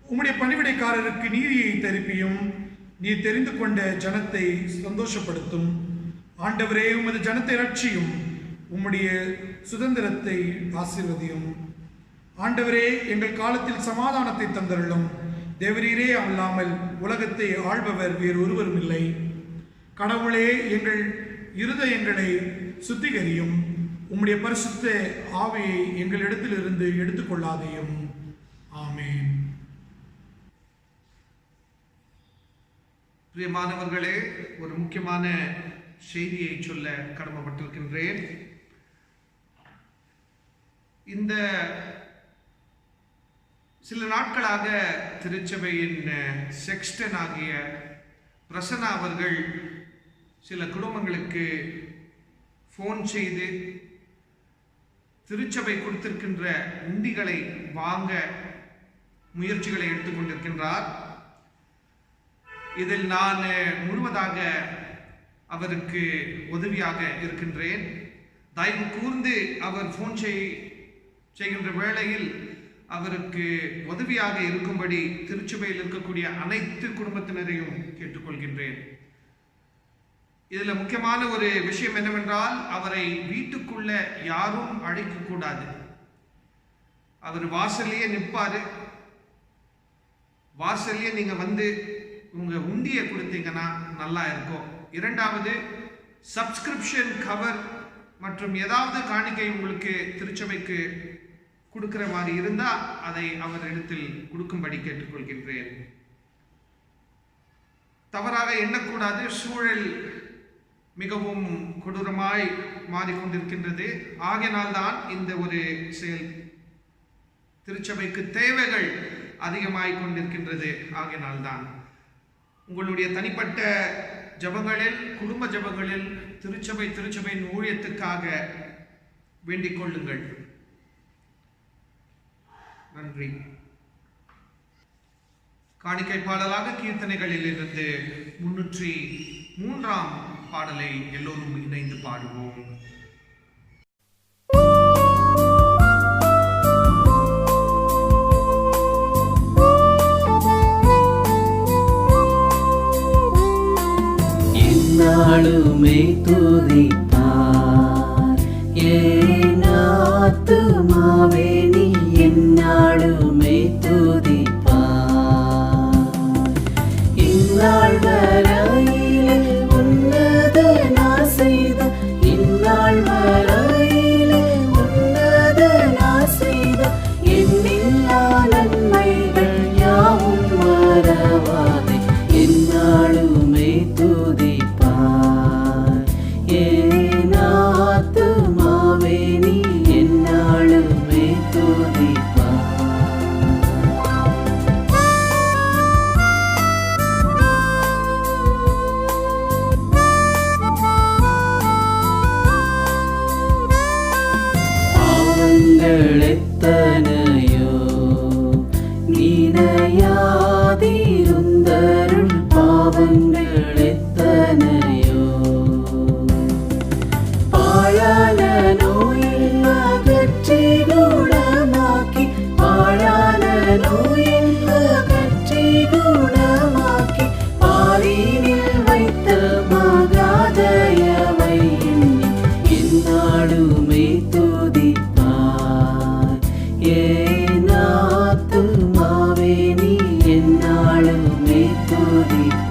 உம்முடைய பணிவிடைக்காரருக்கு நீதியை தெரிப்பியும், நீ தெரிந்து கொண்ட ஜனத்தை சந்தோஷப்படுத்தும். ஆண்டவரே, உமது ஜனத்தை ரட்சியும், உம்முடைய சுதந்திரத்தை ஆசீர்வதியும். ஆண்டவரே, எங்கள் காலத்தில் சமாதானத்தை தந்தருளும். தேவரீரே அல்லாமல் உலகத்தை ஆள்பவர் வேறு ஒருவரும் இல்லை. கடவுளே, எங்கள் இருதயங்களை சுத்திகரியும். உம்முடைய பரிசுத்த ஆவியை எங்களிடத்திலிருந்து எடுத்துக்கொள்ளாதையும். ஆமேன். பிரியமானவர்களே, ஒரு முக்கியமான செய்தியை சொல்ல கடமைப்பட்டிருக்கின்றேன். இந்த சில நாட்களாக திருச்சபையின் செக்ஸ்டன் ஆகிய பிரசன்னா அவர்கள் சில குடும்பங்களுக்கு ஃபோன் செய்து திருச்சபை கொடுத்திருக்கின்ற உண்டிகளை வாங்க முயற்சிகளை எடுத்துக்கொண்டிருக்கின்றார். இதில் நான் முழுவதாக அவருக்கு உதவியாக இருக்கின்றேன். தயவு கூர்ந்து அவர் ஃபோன் செய்கின்ற வேளையில் அவருக்கு உதவியாக இருக்கும்படி திருச்சபையில் இருக்கக்கூடிய அனைத்து குடும்பத்தினரையும் கேட்டுக்கொள்கின்றேன். இதில் முக்கியமான ஒரு விஷயம் என்னவென்றால், அவரை வீட்டுக்குள்ள யாரும் அழைக்கக்கூடாது. அவர் வாசல்லையே நிற்பாரு. வாசல்லையே நீங்க வந்து உங்க உண்டியை கொடுத்தீங்கன்னா நல்லா இருக்கும். இரண்டாவது, சப்ஸ்கிரிப்ஷன் கவர் மற்றும் ஏதாவது காணிக்கை உங்களுக்கு திருச்சபைக்கு கொடுக்கிற மாதிரி இருந்தால் அதை அவர் இடத்தில் கொடுக்கும்படி கேட்டுக்கொள்கின்றேன். தவறாக எண்ணக்கூடாது. சூழல் மிகவும் கொடூரமாய் மாறிக்கொண்டிருக்கின்றது. ஆகையினால்தான் இந்த ஒரு செயல். திருச்சபைக்கு தேவைகள் அதிகமாய் கொண்டிருக்கின்றது. ஆகையினால்தான் உங்களுடைய தனிப்பட்ட ஜபங்களில், குடும்ப ஜபங்களில் திருச்சபையின் ஊழியத்துக்காக வேண்டிக் கொள்ளுங்கள். நன்றி. காணிக்கை பாடலாக கீர்த்தனைகளில் இருந்து 303ஆம் பாடலை எல்லோரும் இணைந்து பாடுவோம். என்னாலுமே துதிப்பார் என் ஆத்துமாவே, நீ என்னாலுமே துதிப்பார். இந்நாள் வரையிலே உன்னதனா செய்த, இந்நாள் வரையிலே உன்னதனா செய்த எண்ணில்லா நன்மைகள் யாவும் மறவாதே. என்னாலுமே துதிப்பார் என் ஆத்துமாவே, நீ என்னாலுமே துதிப்பார். பாவங்கள் எத்தனையோ நினையாதிருந்தருள், பாவங்கள் எத்தனையோ பாழான நோயில் அகற்றி குணமாக்கி, பாழான நோயில் அகற்றி குணமாக்கி, பாரினில் வைத்த மகாதயவை எண்ணி என்னாலுமே துதிப்பார் என் ஆத்துமாவே, நீ என்னாலுமே துதிப்பார்.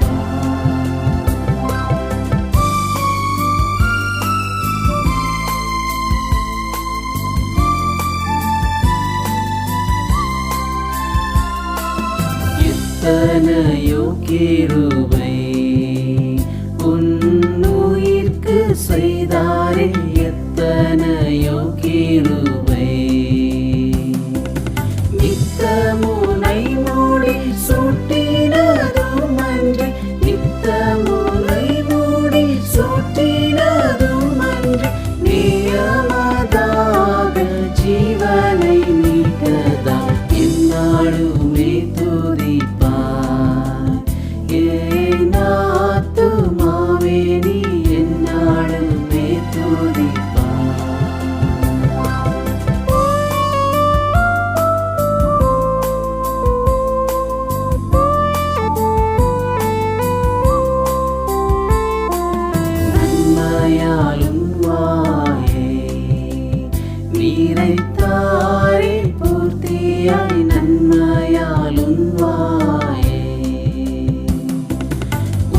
எத்தனை எத்தனையோ கிருபை உன்னுயிர்க்கு செய்தாரே எத்தனையோ கிருபை நித்தமுனை மூடி சூட்டினதும் அன்று நித்தமுனை மூடி சூட்டினதும் அன்று நியமதாக ஜீவனை மீட்டதா என்னாலுமே துதிப்பார் என் ஆத்துமாவே நீ என்னாலுமே துதிப்பார். நன்மையாலும் வாயே நீரைத்தாரே பூர்த்தியாய் நன்மையாலும் வாயே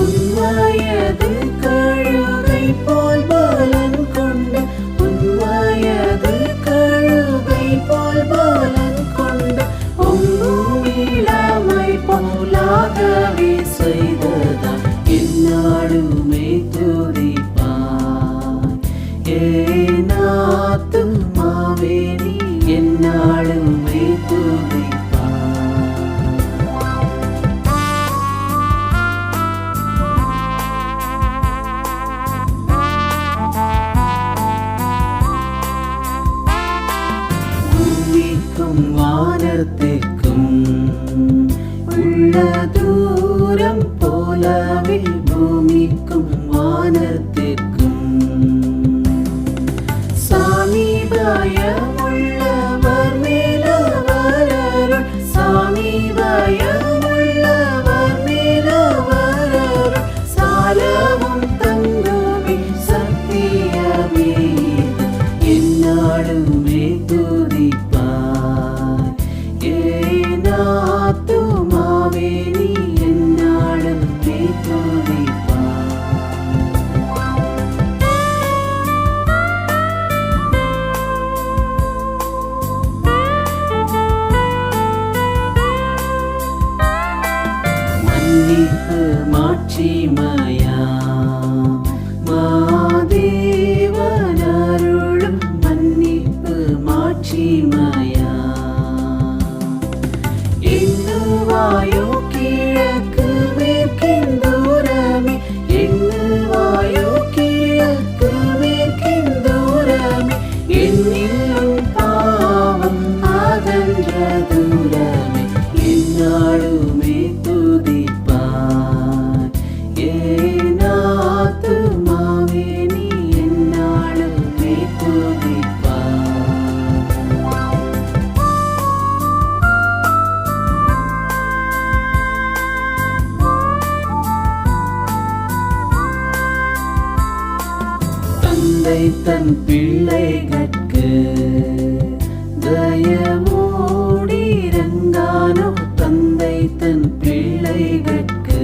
உன்வயது கழுகை போல் பலன் கொண்டு உன்வயது கழுகை போல் பலன் கொண்டு ஒங்கும் இளமை போலாகவே செய்ததா என்னாலுமே துதிப்பார் என் ஆத்துமாவே நீ என்னாலுமே துதிப்பார். பூமிக்கும் வானத்திற்கும் உள்ள தூரம் போலவே பூமிக்கும் வானத்திற்கும் சாமீபயமுள்ளவர் மேலவரருள் சாமீபயமுள்ளவர் மேலவரருள் சாலவும் தங்குமே சத்தியமே என்னாலுமே துதிப்பார் என் ஆத்துமாவே நீ என்னாலுமே துதிப்பார். மன்னிப்பு மாட்சிமயா மாதேவனருளும் மன்னிப்பு மாட்சிமயா எண்ணுவாயோ கிழக்கு மேற்கின் தூரமே எண்ணுவாயோ கிழக்கு மேற்கின் தூரமே என்னில் பாவம் அகன்ற தூரமே என்னாலுமே துதிப்பார் என் ஆத்துமாவே நீ என்னாலுமே துதிப்பார். தந்தை தன் பிள்ளைகட்கு தயவோடிரங்கானோ தந்தை தன் பிள்ளைகட்கு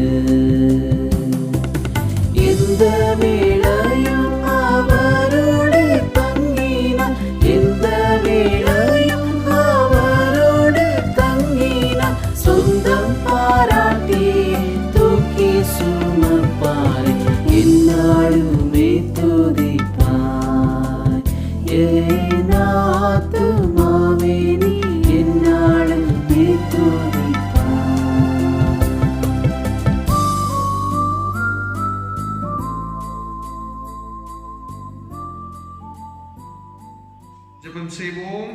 எந்த வேளையும் அவரோடு தங்கினான் எந்த வேளையும் அவரோடு தங்கினான் சொந்தம் பாராட்டி தூக்கி சுமப்பார் என்னாலுமே துதிப்பார் என் ஆத்துமாவே நீ என்னாலுமே துதிப்பார். ஜெபம் செய்வோம்.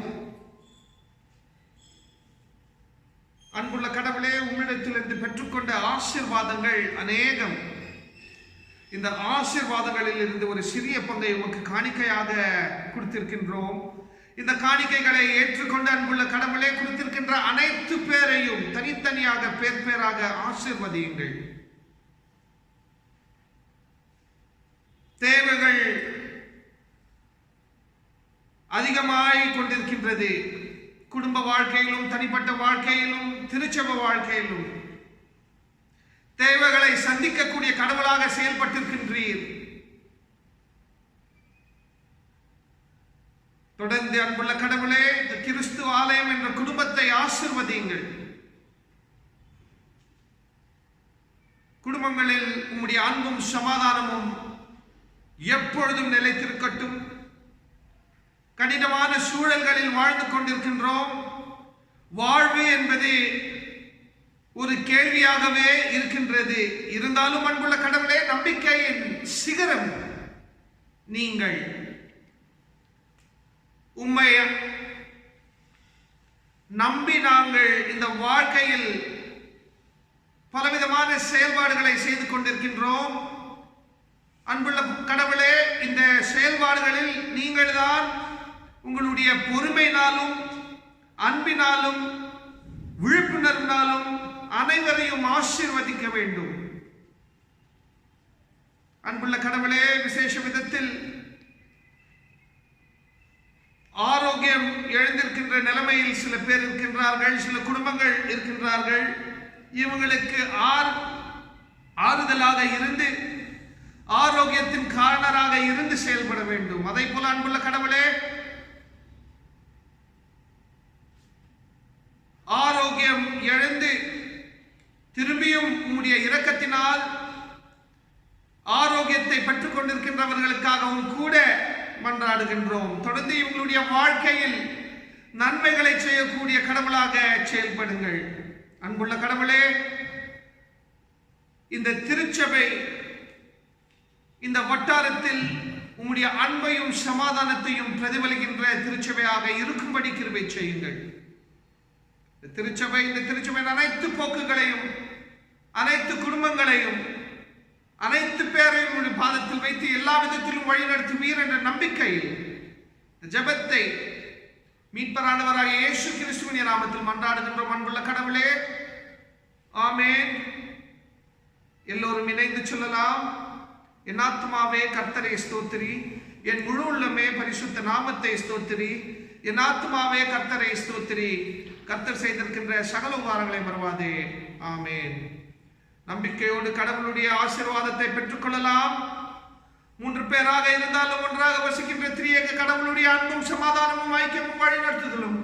அன்புள்ள கடவுளே, உம்மிடத்திலிருந்து பெற்றுக்கொண்ட ஆசீர்வாதங்கள் அநேகம். இந்த ஆசீர்வாதங்களில் இருந்து ஒரு சிறிய பங்கை உமக்கு காணிக்கையாக கொடுத்திருக்கின்றோம். இந்த காணிக்கைகளை ஏற்றுக்கொண்டு அன்புள்ள கடவுளே, கொடுத்திருக்கின்ற அனைத்து பேரையும் தனித்தனியாக பேர் பேராக ஆசீர்வதியுங்கள். தேவைகள் அதிகமாய் கொண்டிருக்கின்றது. குடும்ப வாழ்க்கையிலும் தனிப்பட்ட வாழ்க்கையிலும் திருச்சபை வாழ்க்கையிலும் தேவைகளை சந்திக்கக்கூடிய கடவுளாக செயல்பட்டிருக்கின்றீர். தொடர்ந்து அன்புள்ள கடவுளே, இந்த கிறிஸ்து ஆலயம் என்ற குடும்பத்தை ஆசீர்வதியுங்கள். குடும்பங்களில் உம்முடைய அன்பும் சமாதானமும் எப்பொழுதும் நிலைத்திருக்கட்டும். கடினமான சூழல்களில் வாழ்ந்து கொண்டிருக்கின்றோம். வாழ்வு என்பது ஒரு கேள்வியாகவே இருக்கின்றது. இருந்தாலும் அன்புள்ள கடவுளே, நம்பிக்கையின் சிகரம் நீங்கள். உம்மை நம்பி நாங்கள் இந்த வாழ்க்கையில் பலவிதமான செயல்பாடுகளை செய்து கொண்டிருக்கின்றோம். அன்புள்ள கடவுளே, இந்த செயல்பாடுகளில் நீங்கள் தான் உங்களுடைய பொறுமையினாலும் அன்பினாலும் விழிப்புணர்வினாலும் அனைவரையும் ஆசீர்வதிக்க வேண்டும். அன்புள்ள கடவுளே, விசேஷ விதத்தில் ஆரோக்கியம் எழுந்திருக்கின்ற நிலைமையில் சில பேர் இருக்கின்றார்கள், சில குடும்பங்கள் இருக்கின்றார்கள். இவங்களுக்கு ஆறுதலாக இருந்து ஆரோக்கியத்தின் காரணராக இருந்து செயல்பட வேண்டும். அதை போல அன்புள்ள கடவுளே, ஆரோக்கியம் எழுந்து திரும்பியும் உம்முடைய இரக்கத்தினால் ஆரோக்கியத்தை பெற்றுக் கொண்டிருக்கின்றவர்களுக்காகவும் கூட மன்றாடுகின்றோம். தொடர்ந்து இவங்களுடைய வாழ்க்கையில் நன்மைகளை செய்யக்கூடிய கடவுளாக செயல்படுங்கள். அன்புள்ள கடவுளே, இந்த திருச்சபை இந்த வட்டாரத்தில் உம்முடைய அன்பையும் சமாதானத்தையும் பிரதிபலிக்கின்ற திருச்சபையாக இருக்கும்படி கிருபை செய்யுங்கள். இந்த திருச்சபையின் அனைத்து போக்குகளையும் அனைத்து குடும்பங்களையும் அனைத்து பேரையும் உங்களுடைய பாதத்தில் வைத்து எல்லா விதத்திலும் வழிநடத்துவீர் என்ற நம்பிக்கையில் இந்த ஜெபத்தை மீட்பரானவராக இயேசு கிறிஸ்துவின் நாமத்தில் மன்றாடுகின்றோம். அன்புள்ள கடவுளே, ஆமென். எல்லோரும் இணைந்து சொல்லலாம். என் ஆத்மாவே கர்த்தரை ஸ்தோத்திரி, என் முழு உள்ளமே பரிசுத்த நாமத்தை ஸ்தோத்திரி. என் ஆத்மாவே கர்த்தரை ஸ்தோத்திரி, கர்த்தர் செய்திருக்கின்ற சகல உபகாரங்களை மறவாதே. ஆமென். நம்பிக்கையோடு கடவுளுடைய ஆசீர்வாதத்தை பெற்றுக்கொள்ளலாம். 3 பேராக இருந்தாலும் ஒன்றாக வசிக்கின்ற திரியேக கடவுளுடைய அன்பும் சமாதானமும் ஐக்கியமும் வழிநடத்துதலும்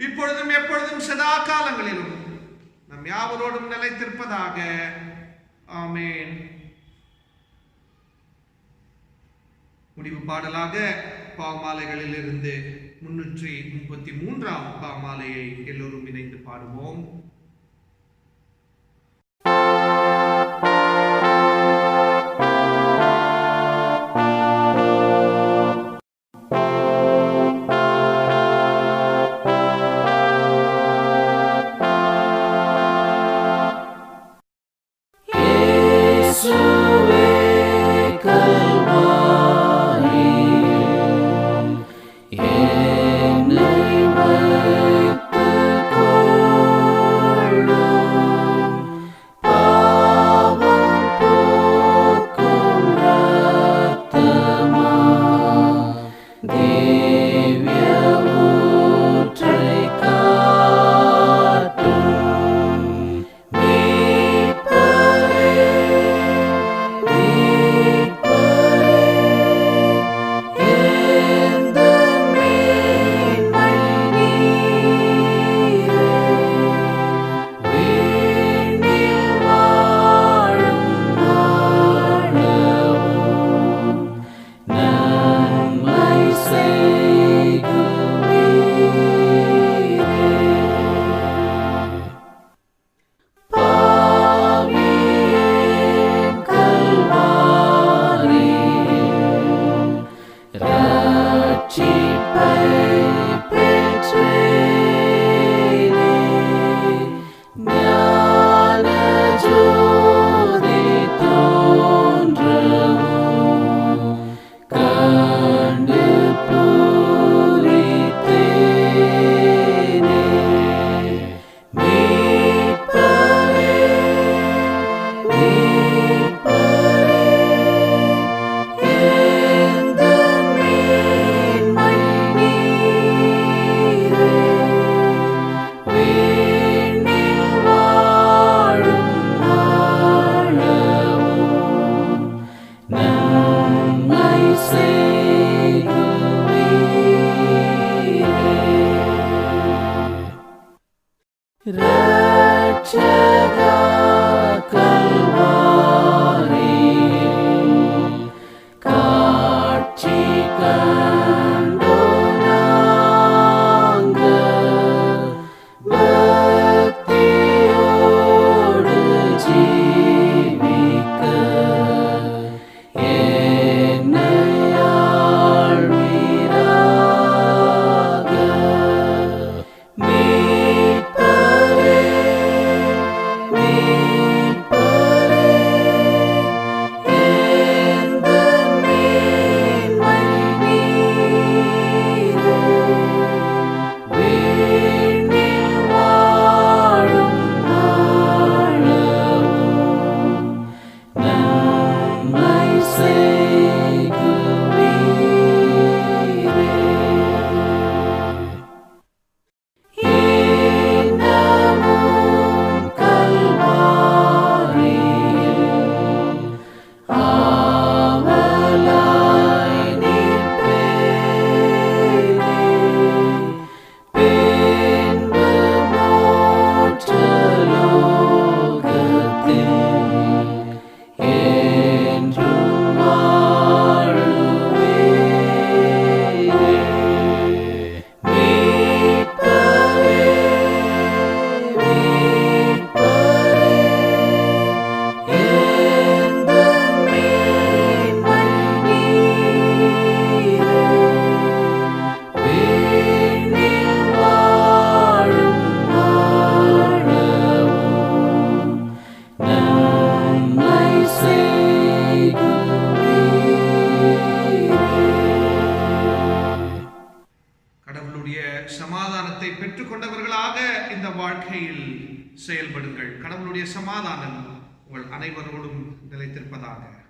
இப்பொழுதும் எப்பொழுதும் சதா காலங்களிலும் நம் யாவரோடும் நிலைத்திருப்பதாக. ஆமென். முடிவு பாடலாக பாமாலைகளில் இருந்து 333ஆம் பாமாலையை எல்லோரும் இணைந்து பாடுவோம். பெற்றுக்கொண்டவர்களாக இந்த வாழ்க்கையில் செயல்படுங்கள். கடவுளுடைய சமாதானம் உங்கள் அனைவரோடும் நிலைத்திருப்பதாக.